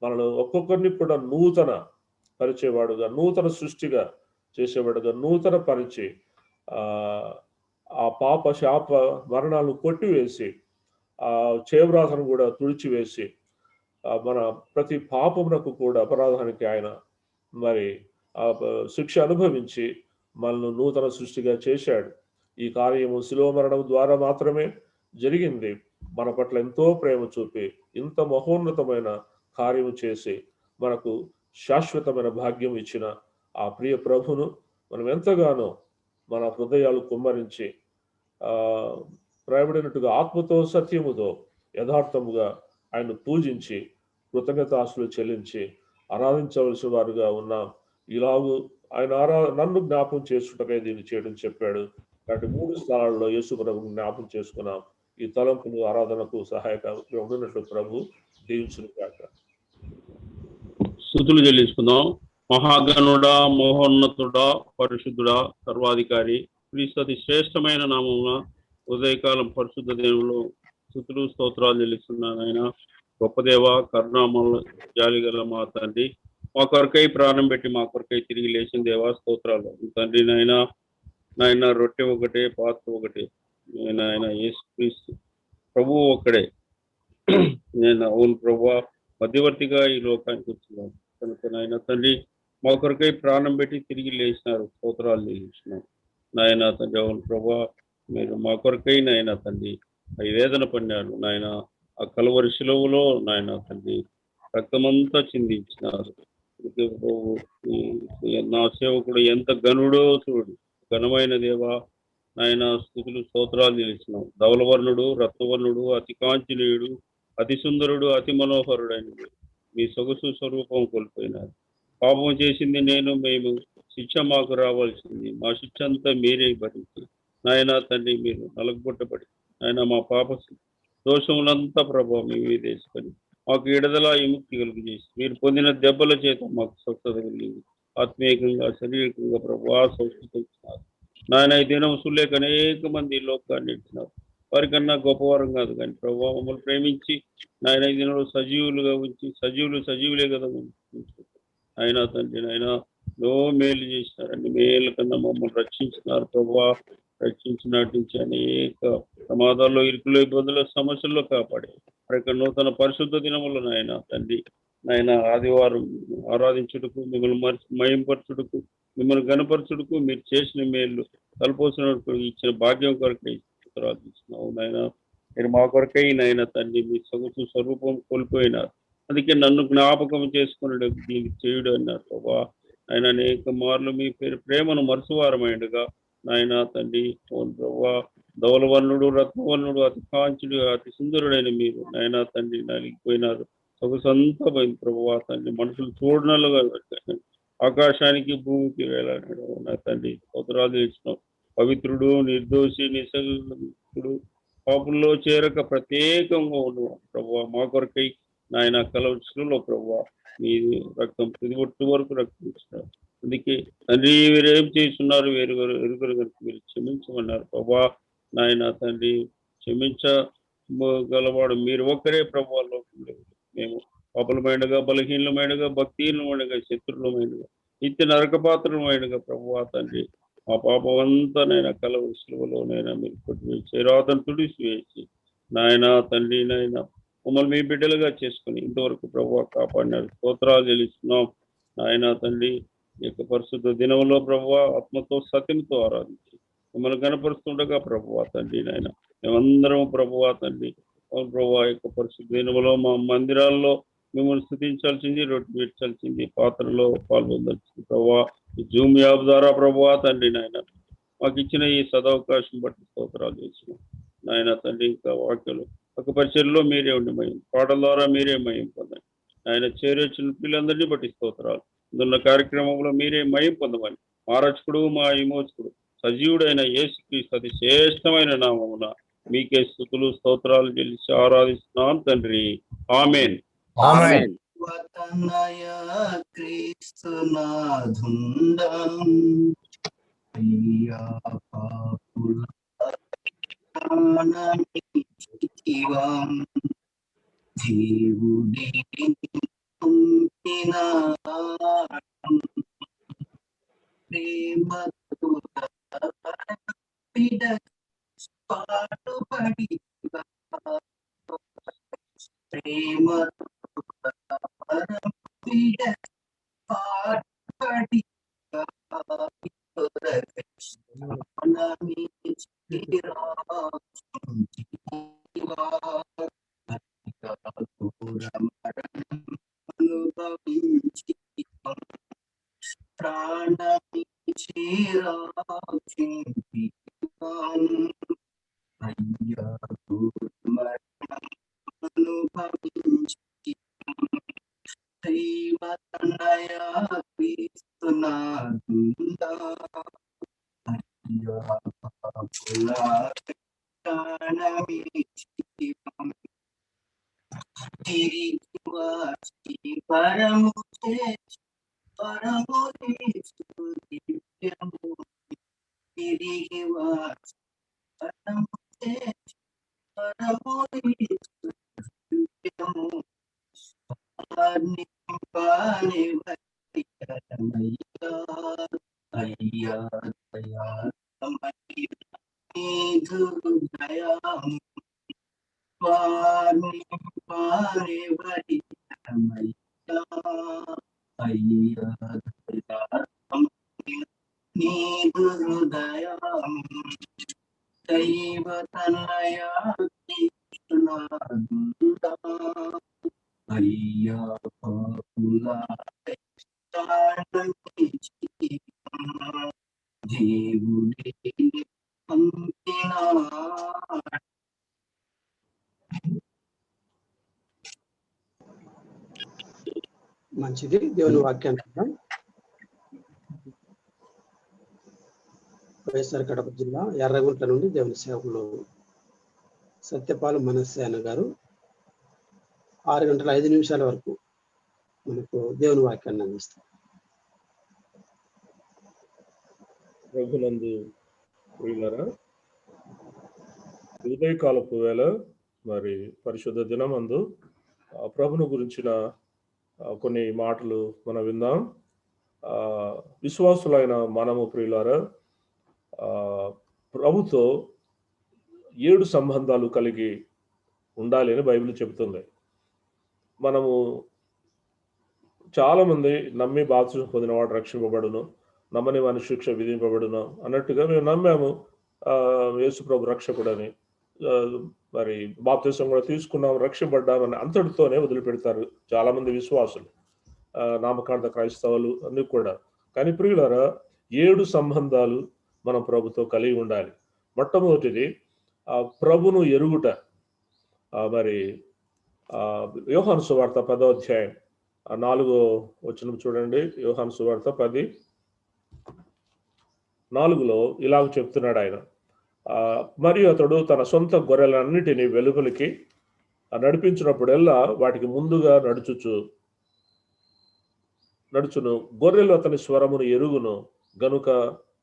మనల్ని ఒక్కొక్కరిని కూడా నూతన పరిచేవాడుగా, నూతన సృష్టిగా చేసేవాడుగా, నూతన పరిచి ఆ పాప శాప మరణాలను కొట్టివేసి ఆ చేవ్రాతను కూడా తుడిచివేసి మన ప్రతి పాపమునకు కూడా అపరాధానికి ఆయన మరి శిక్ష అనుభవించి మనల్ని నూతన సృష్టిగా చేశాడు. ఈ కార్యము శిలువ మరణం ద్వారా మాత్రమే జరిగింది. మన పట్ల ఎంతో ప్రేమ చూపి ఇంత మహోన్నతమైన కార్యము చేసి మనకు శాశ్వతమైన భాగ్యం ఇచ్చిన ఆ ప్రియ ప్రభును మనం ఎంతగానో మన హృదయాలు కుమ్మరించి రాయబడినట్టుగా ఆత్మతో సత్యముతో యథార్థముగా ఆయన పూజించి కృతజ్ఞతాస్తులు చెల్లించి ఆరాధించవలసిన వారుగా ఉన్నాం. ఇలాగూ ఆయన నన్ను జ్ఞాపం చేసుకుంటకై దీన్ని చేయడం చెప్పాడు. కాబట్టి 3 స్థలాల్లో యేసు ప్రభు జ్ఞాపం చేసుకున్నాం. ఈ తలంపులు ఆరాధనకు సహాయకంగా ఉండినట్లు ప్రభు దీవించును గాక. స్తుతులు చెల్లించుకుందాం. మహాగణుడా, మహోన్నతుడా, పరిశుద్ధుడా, సర్వాధికారి క్రీస్తు అతి శ్రేష్టమైన నామమున ఉదయకాలం పరిశుద్ధ దేవుళ్ళు స్తుతులు స్తోత్రాలు చెల్లిస్తున్నాను. ఆయన గొప్ప దేవ, కరుణామల జాలిగల మా తండ్రి, మా కొరకై ప్రాణం పెట్టి మా కొరకై తిరిగి లేచిన దేవా స్తోత్రాలు తండ్రి. నాయన రొట్టె ఒకటే, పాత్ర ఒకటే, నాయన యేసుక్రీస్తు ప్రభువు ఒక్కడే. నేను అవును ప్రభువా, మధ్యవర్తిగా ఈ లోకానికి వచ్చినాను కనుక నాయన తండ్రి మా కొరకై ప్రాణం పెట్టి తిరిగి లేచినారు. స్తోత్రాలు చెల్లించినాం నాయన తండ్రి. అవును ప్రభువా, మీరు మా కొరకై నాయన తండ్రి ఈ వేదన పడినారు నాయన. ఆ కలువరి శిలువలో నాయన తండ్రి రక్తమంతా చిందించినారు. నా సేవకుడు ఎంత ఘనుడో చూడు, ఘనమైన దేవా నాయన. స్తుతులు స్తోత్రాలు నిలిచినాం. ధవలవర్ణుడు, రత్నవర్ణుడు, అతి కాంచనీయుడు, అతి సుందరుడు, అతి మనోహరుడైన మీ సొగసు స్వరూపం కోల్పోయినారు. పాపం చేసింది మేము, శిక్ష మాకు రావాల్సింది, మా శిక్ష అంతా మీరే భరించి నాయన తండ్రి మీరు నలగొట్టబడి ఆయన మా పాప దోషములంతా ప్రభావం మేమే తీసుకొని మాకు విడుదల విముక్తి కలుగు చేసి మీరు పొందిన దెబ్బల చేత మాకు స్వస్థత కలిగింది. ఆత్మీయంగా శారీరకంగా ప్రభావ స్వస్థత ఇచ్చినారు నాయన. ఈ దినం సులేక అనేక మంది లోకాన్ని ఇచ్చినారు. వారికన్నా గొప్పవారం కాదు కానీ ప్రభావ మమ్మల్ని ప్రేమించి నాయన ఈ దినంలో సజీవులుగా ఉంచి సజీవులే కదా ఆయన తండ్రి. నాయన ఎన్నో మేలు చేసినారండి. మేలు కన్నా మమ్మల్ని రక్షించినారు ప్రభావ. రక్షించి నటించి అనేక ప్రమాదాల్లో, ఇరుకులో, ఇబ్బందుల, సమస్యల్లో కాపాడి ఇక్కడ నూతన పరిశుద్ధ దినములు నాయన తండ్రి నాయన ఆదివారం ఆరాధించుటకు, మిమ్మల్ని మయంపరచుటకు, మిమ్మల్ని గణపరచుటకు, మీరు చేసిన మేలు తలపోసినట్టు ఇచ్చిన భాగ్యం కొరకై ఇస్తున్నావు నాయన. మీరు మా కొరకై నాయన తండ్రి మీ సొగసు స్వరూపం కోల్పోయినారు. అందుకే నన్ను జ్ఞాపకం చేసుకున్నాడు దీనికి చేయుడు అన్నారు ప్రభా. ఆయన అనేక మార్లు మీ ప్రేమను మరుసువారమైండుగా నాయన తండ్రి. ఓన్ ప్రభా, ధవలవర్ణుడు, రత్నవర్ణుడు, అతి కాంచుడు, అతి సుందరుడైన మీరు నాయన తండ్రి నలిగిపోయినారు. సొగసంతా పోయింది ప్రభా తండ్రి. మనుషులు చూడనలుగా ఆకాశానికి భూమికి వేలాడు నా తండ్రి. స్తోత్రాలు ఇచ్చినాం. పవిత్రుడు, నిర్దోషి, నిస్సంగుడు, పాపుల్లో చేరక ప్రత్యేకంగా ఉన్నవాడు ప్రభా. మా కొరకై నాయన కలవచ్చులో ప్రభా మీ రక్తం ప్రతి వరకు రక్తం ఇచ్చినారు. అందుకే తండ్రి మీరేం చేస్తున్నారు ఎరుగురు కనుక మీరు క్షమించమన్నారు ప్రభా నాయన తండ్రి. క్షమించగలవాడు మీరు ఒక్కరే ప్రభా. లోకంలో మేము పాపలమైనగా, బలహీనమైనగా, భక్తిహీనమైనగా, శత్రులమైనగా, నిత్య నరకపాత్రమైనగా ప్రభా తండ్రి మా పాపం అంతా నైనా కలవరి శిలువలోనైనా మీరు కొట్టివేసి రాతను తుడిసి వేసి నాయన తండ్రి నాయన మమ్మల్ని మీ బిడ్డలుగా చేసుకుని ఇంతవరకు ప్రభు కాపాడినారు. స్తోత్రాలు చెల్లిస్తున్నాం నాయన తండ్రి. ఈ యొక్క పరిశుద్ధ దినంలో ప్రభు ఆత్మతో సత్యంతో ఆరాధించి మిమ్మల్ని కనపరుస్తుండగా ప్రభు తండ్రి నాయన మేమందరం ప్రభు తండ్రి ప్రభు యొక్క పరిశుద్ధ దినంలో మా మందిరాల్లో మిమ్మల్ని స్థుతించాల్సింది, రొట్టె పెట్టాల్సింది, పాత్రలో పాల్గొనాల్సింది ప్రభు. ఈ జూమ్ యాప్ ద్వారా ప్రభు తండ్రి నాయన మాకు ఇచ్చిన ఈ సదవకాశం బట్టి స్తోత్రాలు చేస్తున్నాం నాయన తండ్రి. ఇంకా వాక్యాలు ఒక పరిచయలో మీరే ఉండి మయం, పాటల ద్వారా మీరే మయం పొందండి ఆయన. చేరొచ్చిన పిల్లలందరినీ బట్టి స్తోత్రాలు. అందున్న కార్యక్రమంలో మీరే మయం పొందమని మా రక్షకుడు, మా విమోచకుడు, సజీవుడైన యేసుక్రీస్తు అతి శ్రేష్టమైన నామమున మీకే స్తుతులు స్తోత్రాలు చెల్లించి ఆరాధిస్తున్నాం తండ్రి. ఆమేన్. ఆమేన్. అనుభవించి ప్రాణమిచ్చి రక్షించినాను. అయ్యా మరణం అనుభవించి దైవ తనయ క్రీస్తునాథుడా, అయ్యా పాపుల ప్రాణమిచ్చి తిరిగి వచ్చి పరము చేసి పరము దివ్యము, తిరిగి వచ్చి పరము చేసి పరము దివ్యము, నింపాని వయ్యా అయ్యా దయామయ్య నీదు దయాము నింపాని వయ్యా అయ్యా దయామయ్య నీదు హృదయాము దైవ తనయ కృష్ణునాథుడా, అయ్యా పాపుల దేవుడి పంపిన మంచిది. దేవుని వాక్యాన్ని చూద్దాం. వైఎస్ఆర్ కడప జిల్లా ఎర్రగుంట్ల నుండి దేవుని సేవకులు సత్యపాలు మనస్సేన గారు 6:05 వరకు మనకు దేవుని వాక్యాన్ని అందిస్తారు. ప్రభునందు ప్రియులారా, ఉదయకాలపు వేళ మరి పరిశుద్ధ దినమందు ప్రభును గురించిన కొన్ని మాటలు మనం విందాం. విశ్వాసులైన మనము ప్రియులారా, ప్రభుతో 7 సంబంధాలు కలిగి ఉండాలి అని బైబిల్ చెబుతుంది. మనము చాలా మంది నమ్మి బాప్తిసం పొందినవాడు రక్షింపబడును, నమ్మని వాని శిక్ష విధింపబడును అన్నట్టుగా మేము నమ్మాము యేసు ప్రభు రక్షకుడని, మరి బాప్తిసం కూడా తీసుకున్నాం, రక్షింపడ్డామని అంతటితోనే వదిలిపెడతారు చాలా మంది విశ్వాసులు, నామకార్థ క్రైస్తవులు అన్ని కూడా. కానీ ప్రియులారా, 7 సంబంధాలు మనం ప్రభుతో కలిగి ఉండాలి. మొట్టమొదటిది ప్రభును ఎరుగుట. మరి యోహాను సువార్త 10వ అధ్యాయం 4వ వచనం చూడండి. యోహాను సువార్త 10:4 ఇలాగ చెప్తున్నాడు ఆయన, మరియు అతడు తన సొంత గొర్రెలన్నిటినీ వెలుపలికి నడిపించినప్పుడల్లా వాటికి ముందుగా నడుచును, గొర్రెలు అతని స్వరమును ఎరుగును గనుక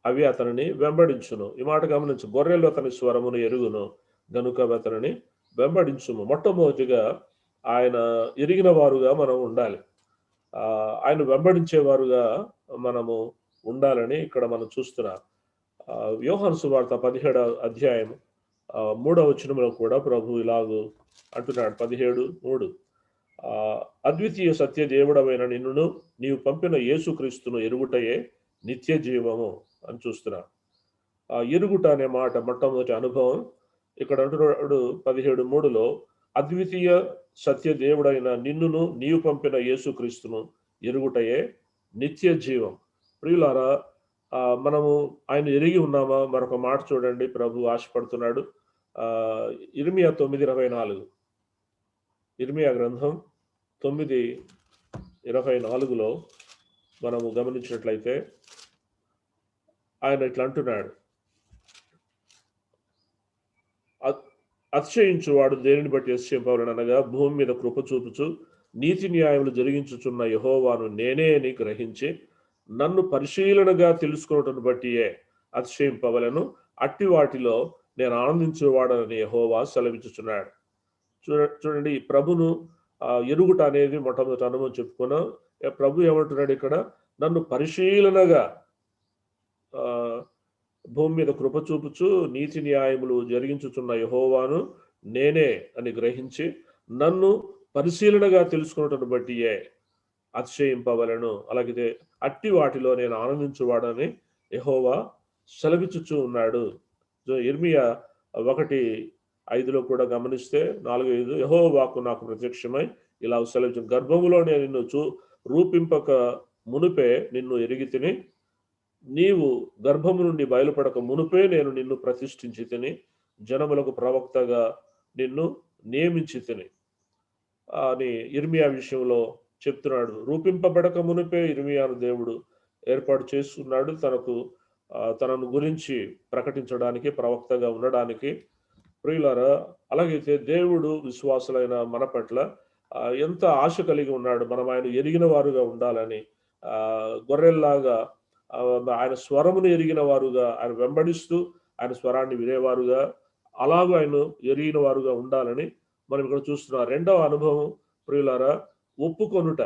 అవి అతనిని వెంబడించును. ఈ మాట గమనించు, గొర్రెలు అతని స్వరమును ఎరుగును గనుక అతనిని వెంబడించుము. మొట్టమొదటిగా ఆయన ఎరిగిన వారుగా మనం ఉండాలి, ఆయన వెంబడించేవారుగా మనము ఉండాలని ఇక్కడ మనం చూస్తున్నాం. యోహాను సువార్త 17వ అధ్యాయం 3వ వచనంలో కూడా ప్రభు ఇలాగూ అంటున్నాడు. 17:3 అద్వితీయ సత్య దేవుడమైన నిన్నును నీవు పంపిన యేసుక్రీస్తును ఎరుగుటయే నిత్య జీవము అని చూస్తున్నా. ఎరుగుట అనే మాట మొట్టమొదటి అనుభవం. ఇక్కడ అంటున్నాడు 17:3 అద్వితీయ సత్య దేవుడైన నిన్నును నీవు పంపిన యేసుక్రీస్తును ఎరుగుటయే నిత్య జీవం. ప్రియులారా, మనము ఆయన ఎరిగి ఉన్నామా? మరొక మాట చూడండి, ప్రభు ఆశపడుతున్నాడు. ఇర్మియా 9:24, ఇర్మియా గ్రంథం 9:24 మనము గమనించినట్లయితే ఆయన ఇట్లా అంటున్నాడు, అతిశయించువాడు దేనిని బట్టి అతిశయింపవలెను అనగా భూమి మీద కృప చూపుచు నీతి న్యాయములు జరిగించుచున్న యెహోవాను నేనే అని గ్రహించి నన్ను పరిశీలనగా తెలుసుకున్నటను బట్టియే అతిశయింపవలెను, అట్టి వాటిలో నేను ఆనందించేవాడని యెహోవా సెలవించుచున్నాడు. చూడండి, ప్రభును ఎరుగుట అనేది మొట్టమొదటి అనుభవం చెప్పుకున్నాం. ప్రభు ఏమంటున్నాడు ఇక్కడ? నన్ను పరిశీలనగా భూమి మీద కృప చూపుచు నీతి న్యాయములు జరిగించుచున్న యెహోవాను నేనే అని గ్రహించి నన్ను పరిశీలనగా తెలుసుకున్నటను బట్టియే అతిశయింపవలను, అలాగే అట్టి వాటిలో నేను ఆనందించువాడని యెహోవా సెలవిచ్చుచూ ఉన్నాడు. ఇర్మియా 1:5 కూడా గమనిస్తే 4:5 యెహోవా వాక్కు నాకు ప్రత్యక్షమై ఇలా సెలవిచ్చు, గర్భములో నేను నిన్ను రూపింపక మునుపే నిన్ను ఎరిగి తిని, నీవు గర్భము నుండి బయలుపడక మునుపే నేను నిన్ను ప్రతిష్ఠించి తిని, జనములకు ప్రవక్తగా నిన్ను నియమించి తిని అని ఇర్మియా విషయంలో చెప్తున్నాడు. రూపింపబడక మునిపే ఇర్మియాను దేవుడు ఏర్పాటు చేసుకున్నాడు తనను గురించి ప్రకటించడానికి, ప్రవక్తగా ఉండడానికి. ప్రియులారా, అలాగైతే దేవుడు విశ్వాసులైన మన పట్ల ఎంత ఆశ కలిగి ఉన్నాడు. మనం ఆయన ఎరిగిన వారుగా ఉండాలని, గొర్రెల్లాగా ఆయన స్వరమును ఎరిగిన వారుగా, ఆయన వెంబడిస్తూ ఆయన స్వరాన్ని వినేవారుగా, అలాగూ ఆయన ఎరిగిన వారుగా ఉండాలని మనం ఇక్కడ చూస్తున్నాం. రెండవ అనుభవం ప్రియులారా, ఒప్పుకొనుట.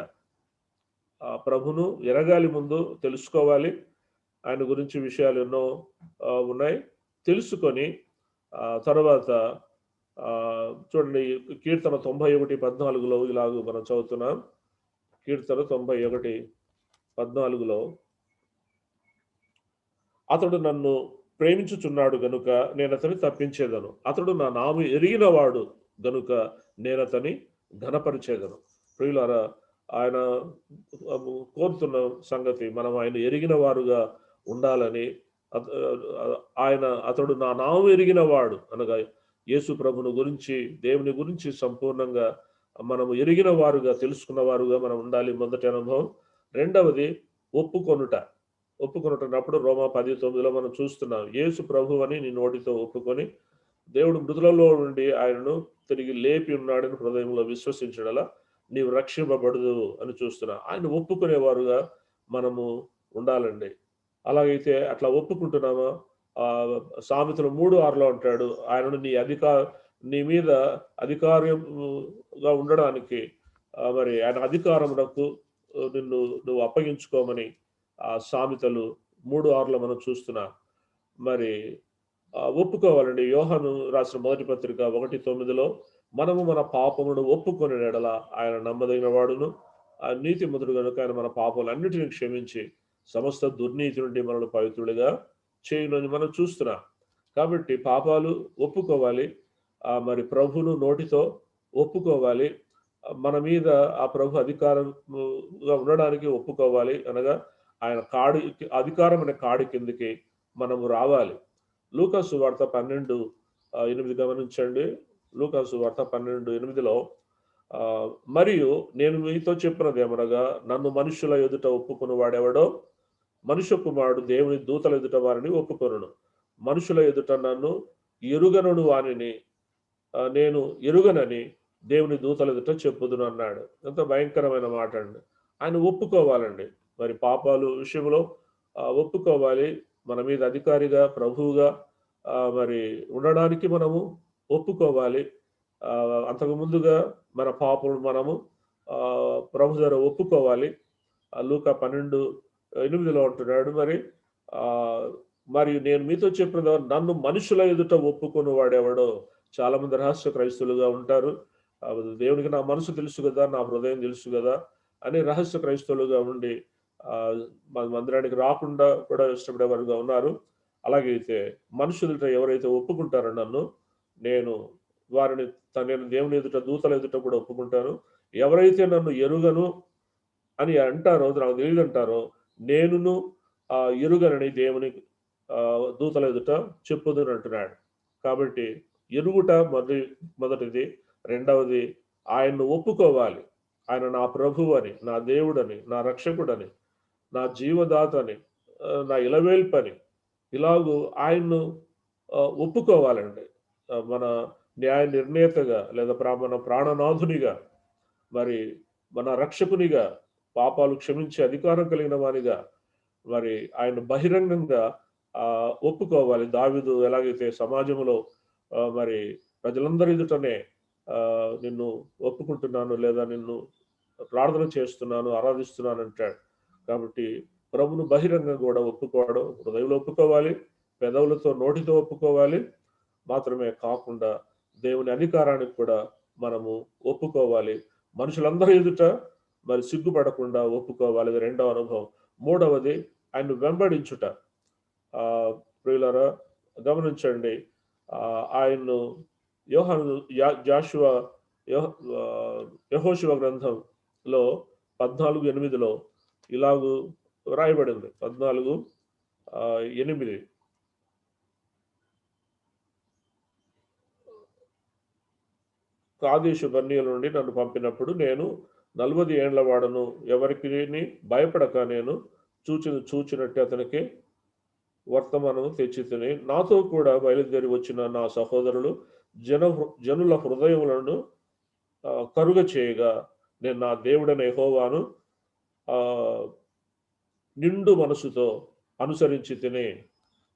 ప్రభును ఎరగాలి, ముందు తెలుసుకోవాలి. ఆయన గురించి విషయాలు ఎన్నో ఉన్నాయి. తెలుసుకొని తర్వాత చూడండి, కీర్తన 91:14 ఇలాగూ మనం చదువుతున్నాం. కీర్తన 91:14 అతడు నన్ను ప్రేమించుచున్నాడు గనుక నేను అతని తప్పించేదను. అతడు నా నామము ఎరిగిన వాడు గనుక నేను అతని ఘనపరిచేదను. ప్రియులారా, ఆయన కోరుతున్న సంగతి మనం ఆయన ఎరిగిన వారుగా ఉండాలని. అతడు నా నామము ఎరిగిన వాడు అనగా యేసు ప్రభుని గురించి, దేవుని గురించి సంపూర్ణంగా మనము ఎరిగిన వారుగా, తెలుసుకున్న వారుగా మనం ఉండాలి. మొదటి అనుభవం. రెండవది ఒప్పుకొనుటప్పుడు రోమా 10:9 మనం చూస్తున్నాం. యేసు ప్రభు అని నీ నోటితో ఒప్పుకొని దేవుడు మృతులలో నుండి ఆయనను తిరిగి లేపి ఉన్నాడని హృదయంలో విశ్వసించడలా నీవు రక్షింపబడదు అని చూస్తున్నా. ఆయన ఒప్పుకునేవారుగా మనము ఉండాలండి. అలాగైతే అట్లా ఒప్పుకుంటున్నామా? సామెతలు 3:6 అంటాడు, ఆయనను నీ మీద అధికారంగా ఉండడానికి మరి ఆయన అధికారమునకు నువ్వు అప్పగించుకోమని సామెతలు 3:6 మనం చూస్తున్నాం. మరి ఒప్పుకోవాలండి. యోహాను రాసిన మొదటి పత్రిక 1:9 మనము మన పాపమును ఒప్పుకొని ఎడల ఆయన నమ్మదగిన వాడును నీతిమంతుడు కనుక ఆయన మన పాపములన్నిటిని క్షమించి సమస్త దుర్నీతి నుండి మనల్ని పవిత్రుడిగా చేయునని మనం చూస్తున్నాం. కాబట్టి పాపాలు ఒప్పుకోవాలి. మరి ప్రభును నోటితో ఒప్పుకోవాలి. మన మీద ఆ ప్రభు అధికారంగా ఉండడానికి ఒప్పుకోవాలి. అనగా ఆయన అధికారం అనే కాడి కిందకి మనము రావాలి. లూకా సువార్త 12:8 గమనించండి. లూకా సువార్త 12:8 మరియు నేను మీతో చెప్పినదేమనగా నన్ను మనుషుల ఎదుట ఒప్పుకుని వాడెవడో మనుష్య కుమారుడు దేవుని దూతల ఎదుట వారిని ఒప్పుకొనును. మనుషుల ఎదుట నన్ను ఎరుగనుడు వానిని నేను ఎరుగనని దేవుని దూతల ఎదుట చెప్పుదును అన్నాడు. ఎంత భయంకరమైన మాట అండి. ఆయన ఒప్పుకోవాలండి. మరి పాపాలు విషయంలో ఒప్పుకోవాలి. మన మీద అధికారిగా, ప్రభువుగా మరి ఉండడానికి మనము ఒప్పుకోవాలి. అంతకు ముందుగా మన పాపములు మనము ప్రభు దగ్గర ఒప్పుకోవాలి. లూకా 12:8 అంటున్నాడు, మరియు నేను మీతో చెప్పిన నన్ను మనుషుల ఎదుట ఒప్పుకొని వాడేవాడో. చాలా మంది రహస్య క్రైస్తవులుగా ఉంటారు. దేవునికి నా మనసు తెలుసు కదా, నా హృదయం తెలుసు కదా అని రహస్య క్రైస్తవులుగా ఉండి మందిరానికి రాకుండా కూడా ఇష్టపడేవారుగా ఉన్నారు. అలాగైతే మనుషులతో ఎవరైతే ఒప్పుకుంటారో నన్ను, నేను దేవుని ఎదుట, దూతల ఎదుట కూడా ఒప్పుకుంటాను. ఎవరైతే నన్ను ఎరుగను అని అంటారో, నాకు తెలియదు అంటారో, నేనును ఎరుగనని దేవుని దూతల ఎదుట చెప్పుదును అంటున్నాడు. కాబట్టి ఎరుగుట మొదటిది. రెండవది ఆయన్ను ఒప్పుకోవాలి. ఆయన నా ప్రభువు అని, నా దేవుడని, నా రక్షకుడని, నా జీవదాతని, నా ఇలవేల్పని, ఇలాగూ ఆయన్ను ఒప్పుకోవాలండి. మన న్యాయ నిర్ణేతగా లేదా మన ప్రాణనాథునిగా, మరి మన రక్షకునిగా, పాపాలు క్షమించే అధికారం కలిగిన వానిగా మరి ఆయన బహిరంగంగా ఒప్పుకోవాలి. దావీదు ఎలాగైతే సమాజంలో మరి ప్రజలందరి ఎదుటనే నిన్ను ఒప్పుకుంటున్నాను లేదా నిన్ను ప్రార్థన చేస్తున్నాను, ఆరాధిస్తున్నాను అంటాడు. కాబట్టి ప్రభును బహిరంగంగా కూడా ఒప్పుకోవడం, హృదయంలో ఒప్పుకోవాలి, పెదవులతో, నోటితో ఒప్పుకోవాలి. మాత్రమే కాకుండా దేవుని అధికారానికి కూడా మనము ఒప్పుకోవాలి. మనుషులందరి ఎదుట మరి సిగ్గుపడకుండా ఒప్పుకోవాలి. ఇది రెండవ అనుభవం. మూడవది ఆయన్ను వెంబడించుట. ప్రియులారా గమనించండి, ఆయన్ను యోహాను జాషువా యెహోషువ గ్రంథంలో 14:8 ఇలాగూ వ్రాయబడింది. 14:8 కాదేశు బర్నియల నుండి నన్ను పంపినప్పుడు నేను 40 ఏండ్ల వాడను, ఎవరికి భయపడక నేను చూచినట్టు అతనికి వర్తమానము తెచ్చితిని. నాతో కూడా బయలుదేరి వచ్చిన నా సహోదరులు జనుల హృదయములను కరుగ చేయగా నేను నా దేవుడైన యెహోవాను నిండు మనసుతో అనుసరించి తిని.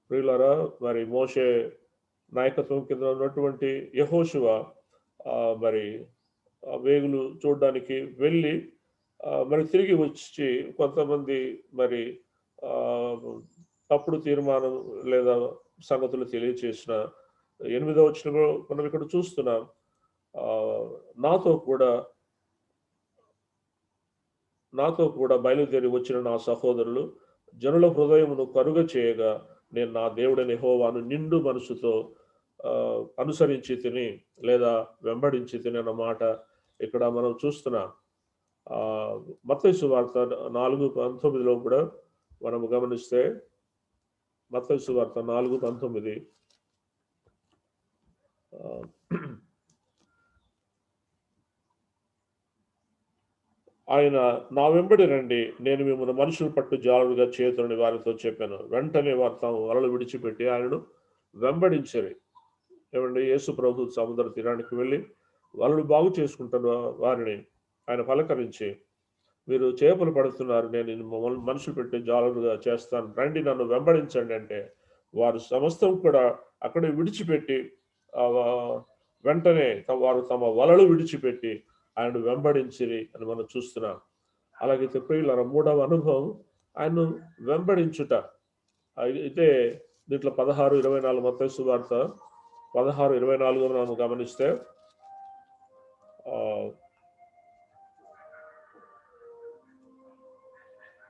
ప్రియులారా, మరి మోషే నాయకత్వం కింద ఉన్నటువంటి యెహోషువ మరి వేగులు చూడడానికి వెళ్ళి మరి తిరిగి వచ్చి కొంతమంది మరి తప్పుడు తీర్మానం లేదా సంగతులు తెలియచేసిన 8వ వచనంలో మనం ఇక్కడ చూస్తున్నాం. నాతో కూడా బయలుదేరి వచ్చిన నా సహోదరులు జనుల హృదయమును కరుగ చేయగా నేను నా దేవుడైన యెహోవాను నిండు మనసుతో అనుసరించి తిని లేదా వెంబడించి తిని అన్న మాట ఇక్కడ మనం చూస్తున్నాం. మత్తయి సువార్త 4:19 కూడా మనము గమనిస్తే, మత్తయి సువార్త 4:19 ఆయన నా వెంబడి రండి, నేను మిమ్మల్ని మనుషులు పట్టు జాలుగా చేతులని వారితో చెప్పాను. వెంటనే వారు తాము వలలు విడిచిపెట్టి ఆయనను వెంబడించరు. ఏమండి, యేసు ప్రభు సముద్ర తీరానికి వెళ్ళి వలలు బాగు చేసుకుంటున్న వారిని ఆయన పలకరించి, మీరు చేపలు పడుతున్నారు, నేను మనుషులు పెట్టి జాలుగా చేస్తాను, రండి నన్ను వెంబడించండి అంటే వారు సమస్తం కూడా అక్కడే విడిచిపెట్టి వెంటనే వారు తమ వలలు విడిచిపెట్టి ఆయన వెంబడించిరి అని మనం చూస్తున్నాం. అలాగైతే ప్రియులార 3వ అనుభవం ఆయన్ను వెంబడించుట. అయితే దీంట్లో 16:24 మత్తయి సువార్త 16:24 మనం గమనిస్తే,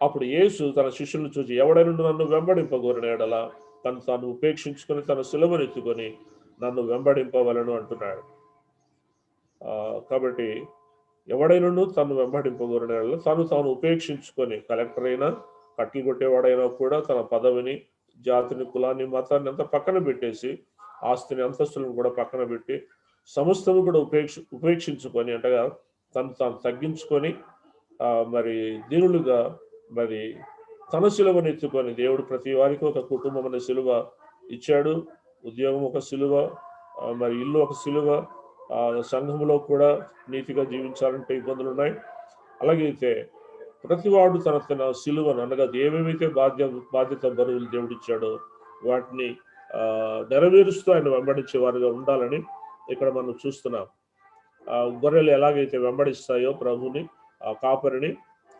అప్పుడు యేసు తన శిష్యులను చూసి, ఎవడైనా నన్ను వెంబడింపగోరిన ఎడల తాను ఉపేక్షించుకొని తన సిలువనెత్తుకొని నన్ను వెంబడింపవలను అంటున్నాడు. కాబట్టి ఎవడైనా తను వెంబడింపగోరిన ఎడల తాను ఉపేక్షించుకొని, కలెక్టర్ అయినా కట్లు కొట్టేవాడైనా కూడా తన పదవిని, జాతిని, కులాన్ని, మతాన్ని అంతా పక్కన పెట్టేసి, ఆస్తిని, అంతస్తులను కూడా పక్కన పెట్టి సమస్తము కూడా ఉపేక్షించుకొని అంటగా తాను తగ్గించుకొని మరి దీనులుగా మరి తన సిలువను ఎత్తుకొని, దేవుడు ప్రతి వారికి ఒక కుటుంబం అనే సిలువ ఇచ్చాడు, ఉద్యోగం ఒక సిలువ, మరి ఇల్లు ఒక సిలువ, సంఘంలో కూడా నీతిగా జీవించాలంటే ఇబ్బందులు ఉన్నాయి. అలాగైతే ప్రతివాడు తన సిలువను అనగా ఏమేమైతే బాధ్యత బరువులు దేవుడిచ్చాడో వాటిని నెరవేరుస్తూ ఆయన వెంబడించే వారుగా ఉండాలని ఇక్కడ మనం చూస్తున్నాం. గొర్రెలు ఎలాగైతే వెంబడిస్తాయో ప్రభుని, ఆ కాపరిని,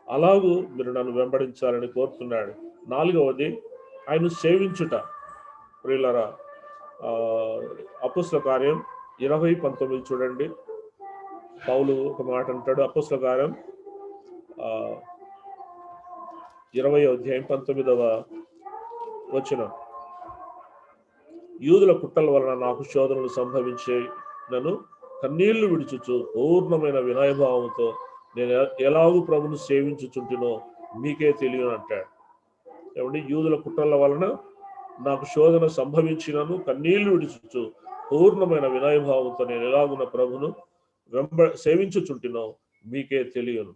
అలాగూ మీరు నన్ను వెంబడించాలని కోరుతున్నాడు. 4వది ఆయన సేవించుట. ప్రియులారా, అపోస్తల కార్యం 20:19 చూడండి. పౌలు ఒక మాట అంటాడు. అపోస్తల కార్యం 20:19 యూదుల కుట్రల వలన నాకు శోధనలు సంభవించేనను కన్నీళ్లు విడుచుచు పూర్ణమైన వినయభావంతో నేను ఎలాగూ ప్రభును సేవించుచుంటినో మీకే తెలియను అంటాడు. ఏమండి, యూదుల కుట్రల వలన నాకు శోధన సంభవించినను కన్నీళ్లు విడుచుచు పూర్ణమైన వినయభావంతో నేను ఎలాగున్న ప్రభును సేవించుచుంటినో మీకే తెలియను.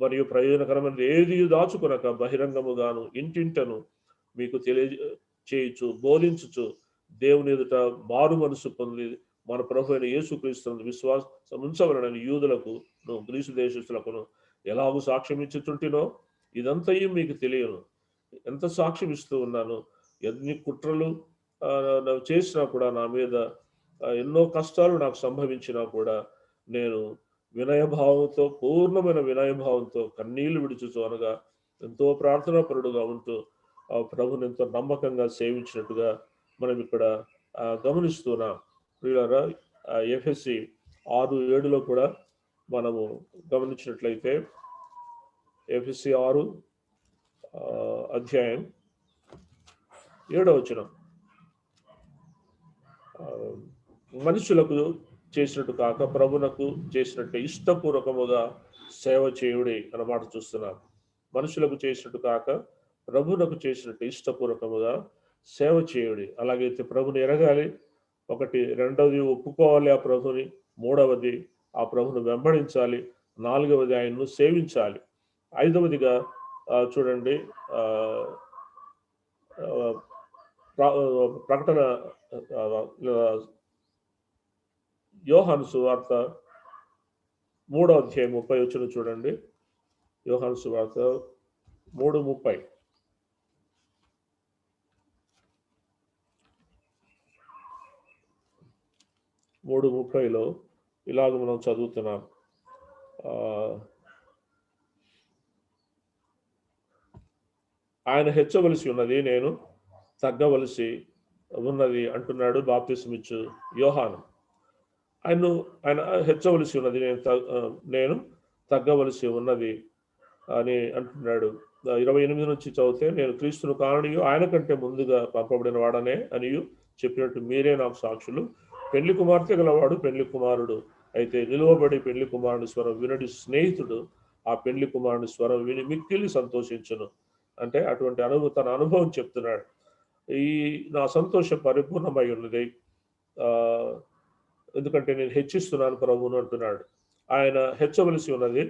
మరియు ప్రయోజనకరమైన ఏది దాచుకొనక బహిరంగముగాను ఇంటింటను మీకు తెలియచేయుచు బోధించుచు దేవుని ఎదుట మారు మనసు పొంది మన ప్రభు అయిన యేసుక్రీస్తునందు విశ్వాసం ఉంచవలనని యూదులకు, గ్రీసు దేశస్తులకును ఎలాగూ సాక్ష్యం ఇచ్చుచుంటినో ఇదంతయు మీకు తెలియను. ఎంత సాక్ష్యం ఇస్తూ ఉన్నాను, ఎన్ని కుట్రలు చేసినా కూడా, నా మీద ఎన్నో కష్టాలు నాకు సంభవించినా కూడా నేను వినయభావంతో, పూర్ణమైన వినయభావంతో కన్నీళ్లు విడుచుతూ అనగా ఎంతో ప్రార్థనాపరుడుగా ఉంటూ ప్రభుని ఎంతో నమ్మకంగా సేవించినట్టుగా మనం ఇక్కడ గమనిస్తున్నాం. ప్రియులారా, ఎఫెసీ 6:7 కూడా మనము గమనించినట్లయితే, ఎఫెసీ 6 అధ్యాయం 7వ వచనం, మనుషులకు చేసినట్టు కాక ప్రభునకు చేసినట్టు ఇష్టపూర్వకముగా సేవ చేయుడి అన్నమాట చూస్తున్నాం. మనుషులకు చేసినట్టు కాక ప్రభునకు చేసినట్టు ఇష్టపూర్వకముగా సేవ చేయుడి. అలాగైతే ప్రభుని ఎరగాలి, ఒకటి. రెండవది ఒప్పుకోవాలి ఆ ప్రభుని. మూడవది ఆ ప్రభును వెంబడించాలి. నాలుగవది ఆయన్ను సేవించాలి. ఐదవదిగా చూడండి, ప్రకటన యోహాను సువార్త 3వ అధ్యాయం 30 వచనం చూడండి. యోహాను సువార్త 3:30. 3:30లో ఇలాగ మనం చదువుతున్నాం. ఆయన హెచ్చవలసి ఉన్నది, నేను తగ్గవలసి ఉన్నది అంటున్నాడు బాప్తిసమిచ్చు యోహాను. ఆయన హెచ్చవలసి ఉన్నది, నేను తగ్గవలసి ఉన్నది అని అంటున్నాడు. 28 నుంచి చదివితే, నేను క్రీస్తును కారణియు ఆయన కంటే ముందుగా పంపబడిన వాడనే అనియు చెప్పినట్టు మీరే నాకు సాక్షులు. పెళ్లి కుమార్తె గలవాడు పెళ్లి కుమారుడు అయితే నిలువబడి పెళ్లి కుమారుని స్వరం వినడి స్నేహితుడు ఆ పెళ్లి కుమారుని స్వరం విని మిక్కిలి సంతోషించును. అంటే అటువంటి తన అనుభవం చెప్తున్నాడు. ఈ నా సంతోషం పరిపూర్ణమై ఉన్నది, ఎందుకంటే నేను హెచ్చిస్తున్నాను ప్రభువును అంటున్నాడు. ఆయన హెచ్చవలసి ఉన్నది,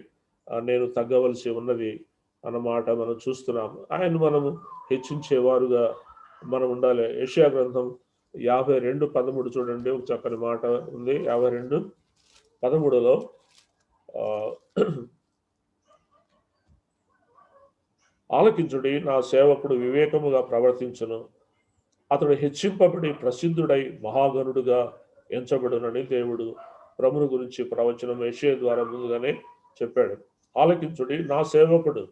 నేను తగ్గవలసి ఉన్నది అన్నమాట మనం చూస్తున్నాము. ఆయన మనము హెచ్చించేవారుగా మనం ఉండాలి. యెషయా గ్రంథం 52:13 చూడండి, ఒక చక్కని మాట ఉంది. 52:13లో ఆలకించుడి, నా సేవకుడు వివేకముగా ప్రవర్తించును, అతడు హెచ్చింపబడి ప్రసిద్ధుడై మహాగణుడుగా ఎంచబడునని దేవుడు ప్రభుని గురించి ప్రవచనం యెషయా ద్వారా ముందుగానే చెప్పాడు. ఆలకించుడి నా సేవకుడు.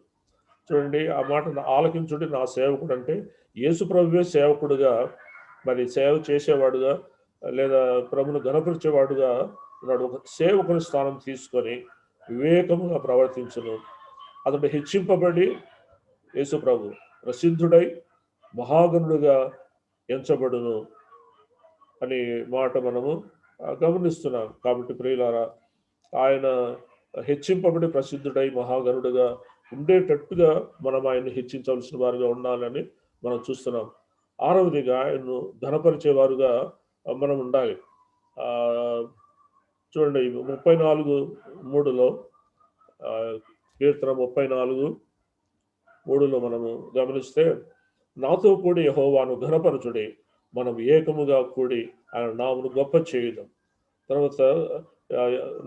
చూడండి ఆ మాట, ఆలకించుడి నా సేవకుడు అంటే యేసు ప్రభువే సేవకుడుగా, మరి సేవ చేసేవాడుగా లేదా ప్రభును ఘనపరిచేవాడుగా ఉన్నాడు. ఒక సేవకుని స్థానం తీసుకొని వివేకముగా ప్రవర్తించును, అతడు హెచ్చింపబడి యేసు ప్రభు ప్రసిద్ధుడై మహాగణుడుగా ఎంచబడును అని మాట మనము గమనిస్తున్నాం. కాబట్టి ప్రియులారా, ఆయన హెచ్చింపబడి ప్రసిద్ధుడై మహాగణుడుగా ఉండేటట్టుగా మనం ఆయన్ని హెచ్చించవలసిన వారుగా ఉండాలని మనం చూస్తున్నాం. 6వదిగా ఆయన్ను ఘనపరిచేవారుగా మనం ఉండాలి. చూడండి 34:3లో, కీర్తన 34:3లో మనము గమనిస్తే, నాతో కూడి యెహోవాను ఘనపరచుడి, మనం ఏకముగా కూడి ఆయన నామమును గొప్ప చేయుదాం. తర్వాత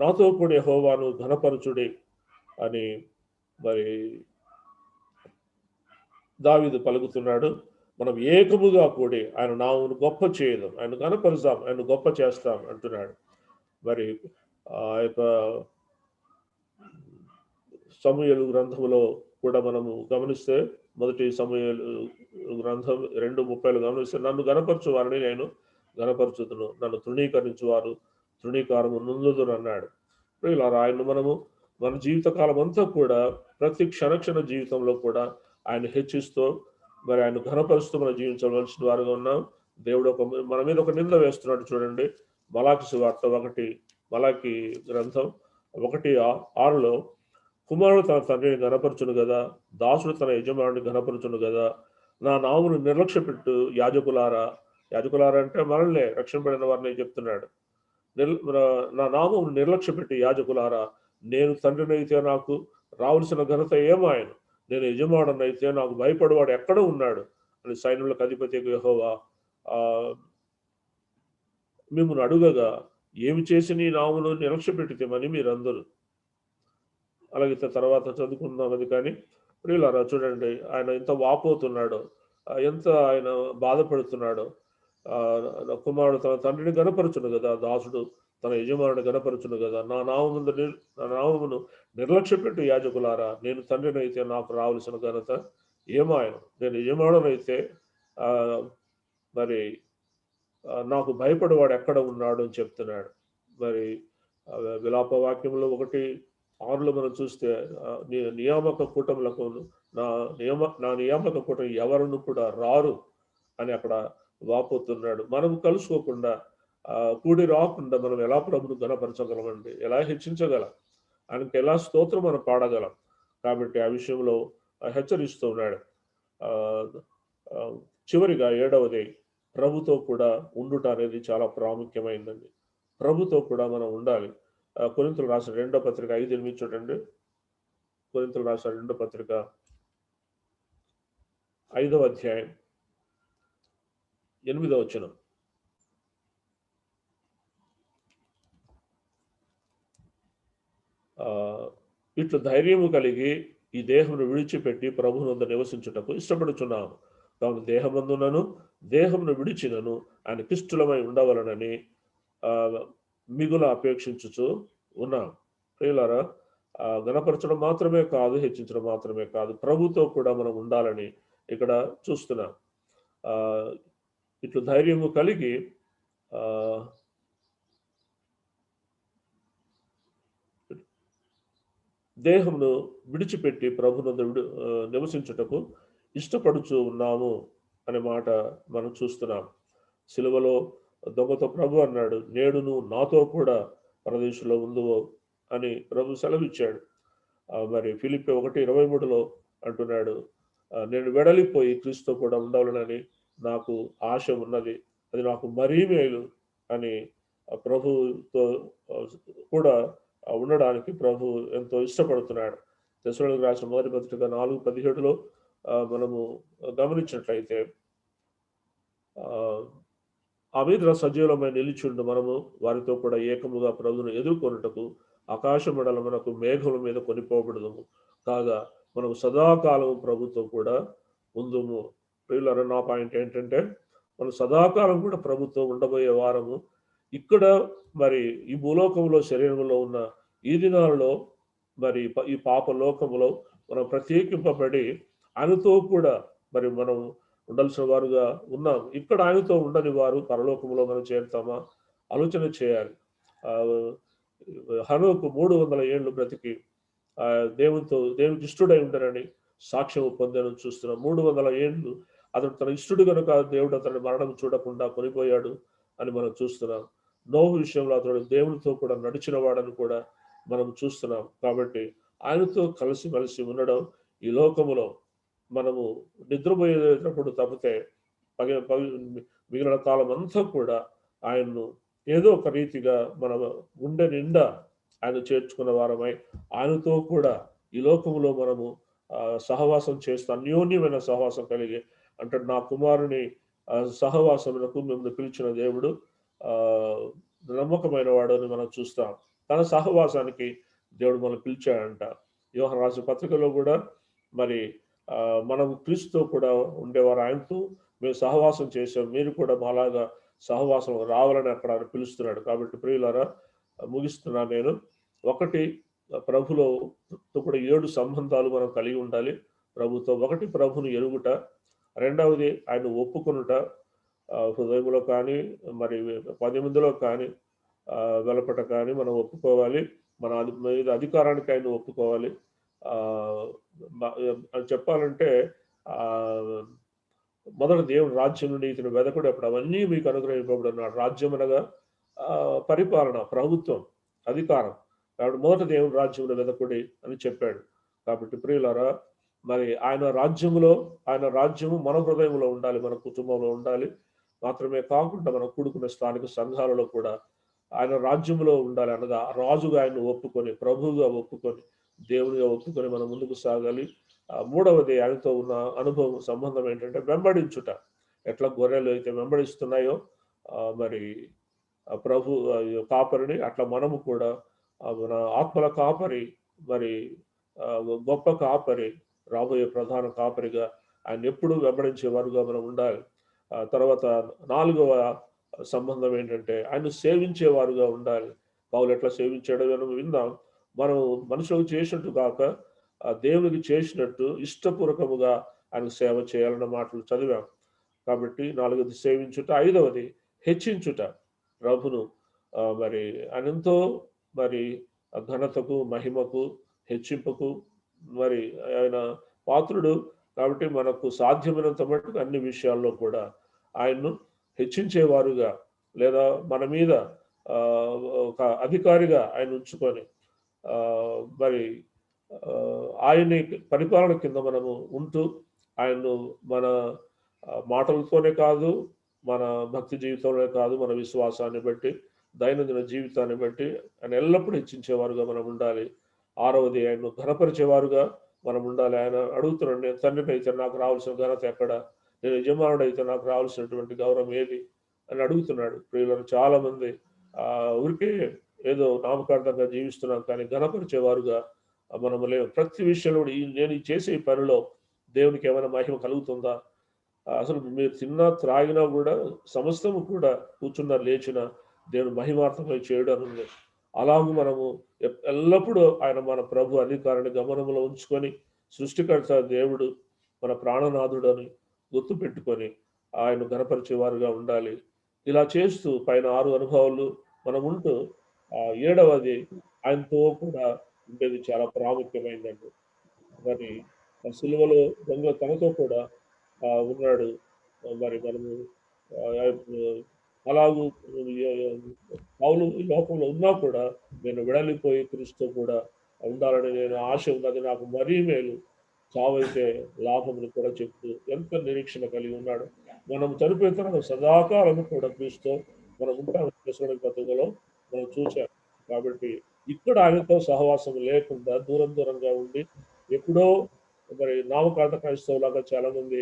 నాతో కూడి యెహోవాను ఘనపరచుడి అని మరి దావీదు పలుకుతున్నాడు. మనం ఏకముగా కూడి ఆయన నామమును గొప్ప చేయుదాం, ఆయన ఘనపరుస్తాం, ఆయన గొప్ప చేస్తాం అంటున్నాడు. మరి ఆ యొక్క సమూయేలు గ్రంథంలో కూడా మనము గమనిస్తే, మొదటి సమూయేలు గ్రంథం 2:30 గమనిస్తే, నన్ను గనపరచు వారిని నేను గనపరచుదును, నన్ను తృణీకరించు వారు తృణీకారము నొందుదురు అన్నాడు. ఆయన్ను మనము మన జీవితకాలం అంతా కూడా ప్రతి క్షణ జీవితంలో కూడా ఆయన హెచ్చిస్తూ మరి ఆయన ఘనపరుస్తూ మనం జీవించవలసిన వారుగా ఉన్నాం. దేవుడు మన మీద ఒక నింద వేస్తున్నాడు. చూడండి మలాకి సువార్త 1, మలాకి గ్రంథం 1:6లో, కుమారుడు తన తండ్రిని గనపరచును కదా, దాసుడు తన యజమానుని గనపరచును కదా, నా నామును నిర్లక్ష్య పెట్టు యాజకులారా అంటే మనల్ని రక్షింపబడిన వారిని చెప్తున్నాడు. నా నామమును నిర్లక్ష్య పెట్టి యాజకులారా, నేను తండ్రినైతే నాకు రావలసిన ఘనత ఏమాయను, నేను యజమానునైతే నాకు భయపడేవాడు ఎక్కడ ఉన్నాడు అని సైన్యులకు అధిపతి యెహోవా మిమ్మల్ని అడుగగా, ఏమి చేసి నీ నామమును నిర్లక్ష్య పెట్టితేమని మీరందరూ. అలాగే తర్వాత చదువుకుందాం అది. కానీ ప్రియులారా చూడండి, ఆయన ఎంత వాపోతున్నాడో, ఎంత ఆయన బాధపడుతున్నాడో. కుమారుడు తన తండ్రిని గనపరచును కదా, దాసుడు తన యజమానుని గనపరచును కదా, నా నామమును నిర్లక్ష్య పెట్టు యాజకులారా, నేను తండ్రినైతే నాకు రావలసిన ఘనత ఏమాయను, నేను యజమానునైతే మరి నాకు భయపడేవాడు ఎక్కడ ఉన్నాడు అని చెప్తున్నాడు. మరి విలాప వాక్యంలో 1:6లో మనం చూస్తే, నియామక కూటములకు నా నియామక కూటమి ఎవరును కూడా రారు అని అక్కడ వాపోతున్నాడు. మనం కలుసుకోకుండా కూడి రాకుండా మనం ఎలా ప్రభును గణపరచగలమండి? ఎలా హెచ్చించగలం? ఆయనకి ఎలా స్తోత్రం మనం పాడగలం? కాబట్టి ఆ విషయంలో హెచ్చరిస్తూ ఉన్నాడు. ఆ, ఆ, చివరిగా 7వది ప్రభుతో కూడా ఉండుట అనేది చాలా ప్రాముఖ్యమైందండి. ప్రభుతో కూడా మనం ఉండాలి. కొరింథీయులు రాసిన 2వ పత్రిక 5:8 చూడండి. కొరింథీయులు రాసిన 2వ పత్రిక 5వ అధ్యాయం 8వ వచనం. ఇట్లు ధైర్యము కలిగి ఈ దేహమును విడిచిపెట్టి ప్రభువునందు నివసించుటకు ఇష్టపడుచున్నాము. కావున దేహమందునను దేహమును విడిచినను ఆయన కిష్టులమై ఉండవలనని మిగుల అపేక్షించుచు ఉన్నాం. ప్రియులారా, గణపరచడం మాత్రమే కాదు, హెచ్చించడం మాత్రమే కాదు, ప్రభుతో కూడా మనం ఉండాలని ఇక్కడ చూస్తున్నాం. ఇట్లు ధైర్యము కలిగి దేహమును విడిచిపెట్టి ప్రభునందు నివసించుటకు ఇష్టపడుచు ఉన్నాము అనే మాట మనం చూస్తున్నాం. సిలువలో దొంగతో ప్రభు అన్నాడు, నేడు నువ్వు నాతో కూడా పరదేశంలో ఉందువో అని ప్రభు సెలవిచ్చాడు. మరి ఫిలిప్పీ 1:23 అంటున్నాడు, నేను వెడలిపోయి క్రీస్తుతో కూడా ఉండాలనని నాకు ఆశ ఉన్నది, అది నాకు మరీ మేలు అని ప్రభుతో కూడా ఉండడానికి ప్రభు ఎంతో ఇష్టపడుతున్నాడు. తెస్సలోనికీయులకు రాసిన మొదటి పత్రిక 4:17 మనము గమనించినట్లయితే, ఆ మీద సజీవులమై నిలిచిండు మనము వారితో కూడా ఏకముగా ప్రభువును ఎదుర్కొనుటకు ఆకాశ మండలమునకు మేఘముల మీద కొనిపోబడదుము, కాగా మనం సదాకాలం ప్రభుతో కూడా ఉందుము. ప్రియులారా, నా పాయింట్ ఏంటంటే, మనం సదాకాలం కూడా ప్రభుతో ఉండబోయే వారము. ఇక్కడ మరి ఈ భూలోకంలో శరీరంలో ఉన్న ఈ దినాలలో మరి ఈ పాప లోకములో మనం ప్రత్యేకింపబడి ఆయనతో కూడా మరి మనం ఉండాల్సిన వారుగా ఉన్నాం. ఇక్కడ ఆయనతో ఉండని వారు పరలోకంలో మనం చేరుతామా? ఆలోచన చేయాలి. హనోకు 300 ఏళ్ళు బ్రతికి దేవునికి ఇష్టడై ఉండనని సాక్ష్యం పొందను చూస్తున్నాం. 300 ఏళ్ళు అతడు తన ఇష్టడు కనుక దేవుడు అతని మరణం చూడకుండా కొనిపోయాడు అని మనం చూస్తున్నాం. నోహు విషయంలో అతడు దేవునితో కూడా నడిచిన వాడని కూడా మనం చూస్తున్నాం. కాబట్టి ఆయనతో కలిసిమెలిసి ఉండడం ఈ లోకములో మనము నిద్రపోయేటప్పుడు తప్పితే మిగిలిన కాలం అంతా కూడా ఆయన్ను ఏదో ఒక రీతిగా మన గుండె నిండా ఆయన చేర్చుకున్న వారమై ఆయనతో కూడా ఈ లోకంలో మనము సహవాసం చేస్తూ అన్యోన్యమైన సహవాసం కలిగి, అంటే నా కుమారుని సహవాసమునకు మిమ్మల్ని పిలిచిన దేవుడు నమ్మకమైన వాడు అని మనం చూస్తాం. తన సహవాసానికి దేవుడు మనం పిలిచాడంట. యోహాను రాసిన పత్రికలో కూడా మరి మనం క్రీస్తుతో కూడా ఉండేవారు, ఆయనతో మేము సహవాసం చేసాం, మీరు కూడా మాలాగా సహవాసం రావాలని అక్కడ పిలుస్తున్నాడు. కాబట్టి ప్రియులారా, ముగిస్తున్నాను నేను. ఒకటి, ప్రభులో కూడా 7 సంబంధాలు మనం కలిగి ఉండాలి ప్రభుతో. ఒకటి, ప్రభును ఎరుగుట. రెండవది, ఆయన ఒప్పుకొనుట, హృదయంలో కానీ మరి 10 మందిలో కానీ వెలపట కానీ మనం ఒప్పుకోవాలి. మన మీద అధికారానికి ఆయన ఒప్పుకోవాలి. చెప్పాలంటే మొదట దేవుడు రాజ్యం నీతిని వెదకుడు, అప్పుడు అవన్నీ మీకు అనుగ్రహింపబడున్నాడు. రాజ్యం అనగా పరిపాలన, ప్రభుత్వం, అధికారం. కాబట్టి మొదట దేవుడు రాజ్యమును వెదకుడి అని చెప్పాడు. కాబట్టి ప్రియులారా, మరి ఆయన రాజ్యము మన హృదయంలో ఉండాలి, మన కుటుంబంలో ఉండాలి. మాత్రమే కాకుండా మనం కూడుకున్న స్థానిక సంఘాలలో కూడా ఆయన రాజ్యంలో ఉండాలి. అనగా రాజుగా ఆయన ఒప్పుకొని, ప్రభువుగా ఒప్పుకొని, దేవునిగా ఒప్పుకొని మనం ముందుకు సాగాలి. మూడవది, ఆయనతో ఉన్న అనుభవం సంబంధం ఏంటంటే వెంబడించుట. ఎట్లా గొర్రెలు అయితే వెంబడిస్తున్నాయో మరి ప్రభు కాపరిని, అట్లా మనము కూడా మన ఆత్మల కాపరి, మరి గొప్ప కాపరి, రాబోయే ప్రధాన కాపరిగా ఆయన ఎప్పుడూ వెంబడించేవారుగా మనం ఉండాలి. తర్వాత 4వ సంబంధం ఏంటంటే ఆయన సేవించేవారుగా ఉండాలి. పౌలు ఎట్లా సేవించాడో మనం విందాం. మనం మనుషులకు చేసినట్టు కాక దేవునికి చేసినట్టు ఇష్టపూర్వకముగా ఆయన సేవ చేయాలన్న మాటలు చదివాం. కాబట్టి 4వది సేవించుట. 5వది హెచ్చించుట. ప్రభును మరి ఆయనంతో మరి ఘనతకు, మహిమకు, హెచ్చింపుకు మరి ఆయన పాత్రుడు. కాబట్టి మనకు సాధ్యమైనంత మటుకు అన్ని విషయాల్లో కూడా ఆయన్ను హెచ్చించేవారుగా, లేదా మన మీద ఒక అధికారిగా ఆయన ఉంచుకొని మరి ఆయన్ని పరిపాలన కింద మనము ఉంటూ ఆయన్ను మన మాటలతోనే కాదు, మన భక్తి జీవితంలోనే కాదు, మన విశ్వాసాన్ని బట్టి, దైనందిన జీవితాన్ని బట్టి ఆయన ఎల్లప్పుడూ హెచ్చించేవారుగా మనం ఉండాలి. 6వది ఆయన్ను ఘనపరిచేవారుగా మనం ఉండాలి. ఆయన అడుగుతున్నాడు, నేను తండ్రిని అయితే నాకు రావాల్సిన ఘనత ఎక్కడ, నేను యజమానుడైతే నాకు రావాల్సినటువంటి గౌరవం ఏది అని అడుగుతున్నాడు. ప్రియులను చాలా మంది ఊరికే ఏదో నామకార్థంగా జీవిస్తున్నాం, కానీ ఘనపరిచేవారుగా మనము లేవు. ప్రతి విషయంలో నేను చేసే ఈ పనిలో దేవునికి ఏమైనా మహిమ కలుగుతుందా? అసలు మీరు తిన్నా త్రాగినా కూడా సమస్తము కూడా కూర్చున్నా లేచినా దేవుడు మహిమార్థమై చేయడం ఉంది. అలాగే మనము ఎల్లప్పుడూ ఆయన మన ప్రభు అధికారాన్ని గమనంలో ఉంచుకొని, సృష్టికర్త దేవుడు మన ప్రాణనాథుడు అని గుర్తు పెట్టుకొని ఆయన ఘనపరిచేవారుగా ఉండాలి. ఇలా చేస్తూ పైన 6 అనుభవాలు మనం ఉంటూ 7వది ఆయనతో కూడా ఉండేది చాలా ప్రాముఖ్యమైందండి. మరి సిలువలో దొంగ తనతో కూడా ఉన్నాడు. మరి మనము అలాగూ పౌలు ఈ లోకంలో ఉన్నా కూడా నేను విడలిపోయి క్రీస్తుతో కూడా ఉండాలని నేను ఆశ ఉన్నది, నాకు మరీ మేలు చావైతే లాభమును కూడా చెప్తూ ఎంత నిరీక్షణ కలిగి ఉన్నాడు. మనం చనిపోయిన తర్వాత సదాకాలం కూడా క్రీస్తుతో మనం ఉంటాం పత్రికలో మనం చూసాం. కాబట్టి ఇక్కడ ఆయనతో సహవాసం లేకుండా దూరంగా ఉండి ఎప్పుడో మరి నామకార్థ క్రైస్తవులాగా చాలా మంది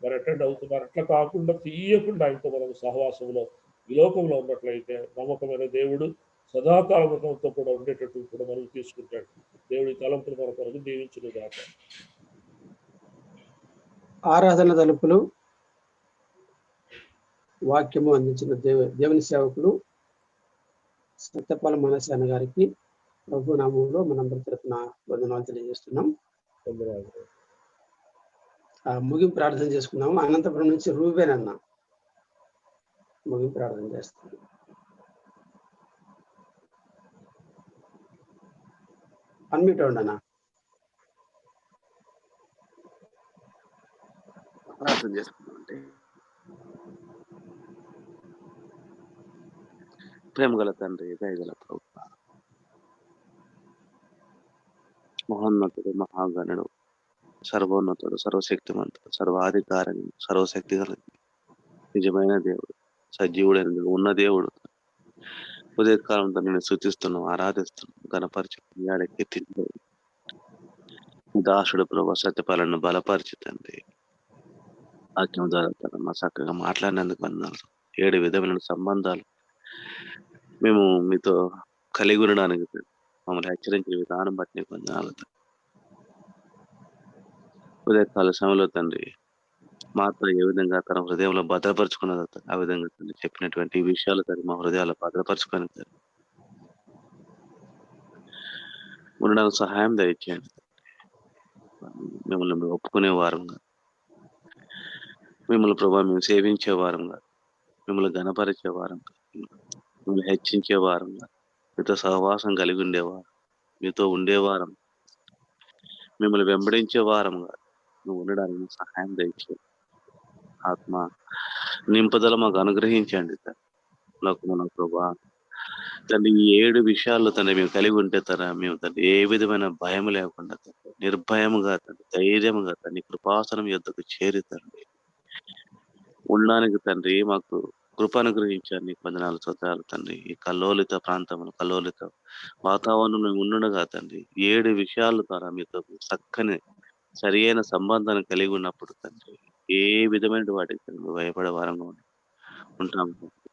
మరి అటెండ్ అవుతున్నారు. అట్లా కాకుండా తీయకుండా ఆయనతో మనం సహవాసంలో ఈ లోకంలో ఉన్నట్లయితే నమ్మకమైన దేవుడు సదాకాలంతో కూడా ఉండేటట్టు కూడా మనం తీసుకుంటాడు. దేవుడి తలంపులు మన కొరకు దీవించును గాక. ఆరాధన తలుపులు వాక్యము అందించిన దేవుని సేవకులు సత్యపాల మనసేన గారికి ప్రభు నామంలో మనందరి తరపున వందనాలు తెలియజేస్తున్నాం. ముగింపు ప్రార్థన చేసుకున్నాము. అనంతపురం నుంచి రూబేన్ అన్న ముగింపు ప్రార్థన చేస్తాం. అన్మ్యూట్ అవ్వండి అన్న. ప్రార్థన చేసుకున్నామంటే, ప్రేమ గల తండ్రి, దయగల ప్రభు, మహోన్నతుడు, మహాగణుడు, సర్వోన్నతుడు, సర్వశక్తిమంతుడు, సర్వాధికారి, సర్వశక్తి కలిగి నిజమైన దేవుడు, సజీవుడైన దేవుడు, ఉన్న దేవుడు, ఉదయకాలంతో నేను సూచిస్తున్నాం, ఆరాధిస్తున్నాం, గణపరిచి ఆడెక్కి దాసుడు ప్రభు సత్యపాలను బలపరిచి తండ్రి వాక్యం ద్వారా మా చక్కగా మాట్లాడినందుకు వందనాలు. 7 విధమైన సంబంధాలు మేము మీతో కలిగి ఉండడానికి మమ్మల్ని హెచ్చరించిన విధానం బట్టి నీకు వందనాలు. ఉదయకాల సమయంలో తండ్రి మాతో ఏ విధంగా తన హృదయంలో భద్రపరుచుకున్నదో ఆ విధంగా తండ్రి చెప్పినటువంటి ఈ విషయాలు తండ్రి మా హృదయాలు భద్రపరుచుకొని తండ్రి ఉండడానికి సహాయం దయచేయండి. మిమ్మల్ని ఒప్పుకునే వారంగా, మిమ్మల్ని ప్రభావ మేము సేవించే వారంగా, మిమ్మల్ని ఘనపరిచే వారంగా, మిమ్మల్ని హెచ్చించే వారంగా, మీతో సహవాసం కలిగి ఉండేవారు, మీతో ఉండేవారం, మిమ్మల్ని వెంబడించే వారంగా నువ్వు ఉండడానికి సహాయం దయచేయండి. ఆత్మ నింపుదల మాకు అనుగ్రహించండి లోకమున ప్రభా తండ్రి. ఈ 7 విషయాల్లో తండ్రి మేము కలిగి ఉంటే మేము తండ్రి ఏ విధమైన భయం లేకుండా నిర్భయముగా తండ్రి ధైర్యముగా తండ్రి కృపాసనం యొద్దకు చేరి తండ్రి ఉండడానికి తండ్రి మాకు కృప అనుగ్రహించారు. నీకు వందనాలు స్తోత్రాలు తండ్రి. ఈ కల్లోలిత ప్రాంతంలో కల్లోలిత వాతావరణంలో ఉండగా తండ్రి 7 విషయాల ద్వారా మీతో చక్కని సరి అయిన సంబంధాన్ని కలిగి ఉన్నప్పుడు తండ్రి ఏ విధమైన వాటికి తండ్రి భయపడే వారంగా ఉంటాం.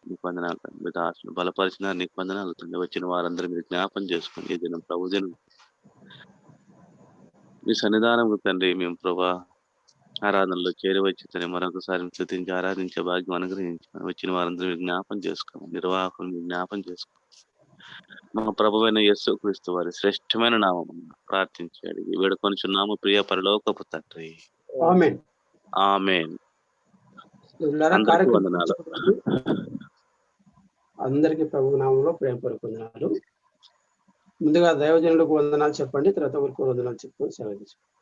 నీకు వందనాలు తండ్రి. మీ దాసును బలపరిచిన నీకు వందనాలు తండ్రి. వచ్చిన వారందరూ మీరు జ్ఞాపం చేసుకుని ఈ దినం ప్రభు దినం మీ సన్నిధానం తండ్రి మేము ప్రభా ఆరాధనలో చేరవచ్చు తండ్రి. మరొకసారి స్తుతించి ఆరాధించే భాగ్యం అనుగ్రహించి వచ్చిన వారందరూ మీరు జ్ఞాపం చేసుకోండి. నిర్వాహకులు మీరు జ్ఞాపం చేసుకోండి. మా ప్రభువైన యేసుక్రీస్తు వారి శ్రేష్టమైన నామం ప్రార్థించాడు వేడుకొనుచున్నాము ప్రియ పరలోకపు తండ్రి. ఆమేన్. ఆమేన్. అందరికీ వందనాలు. అందరికీ ప్రభు నామంలో ప్రేమపూర్వక వందనాలు. ముందుగా దైవజనులకు వందనాలు చెప్పండి, తర్వాత ఊరికి వందనాలు చెప్పుకొని సెలవు తీసుకోండి.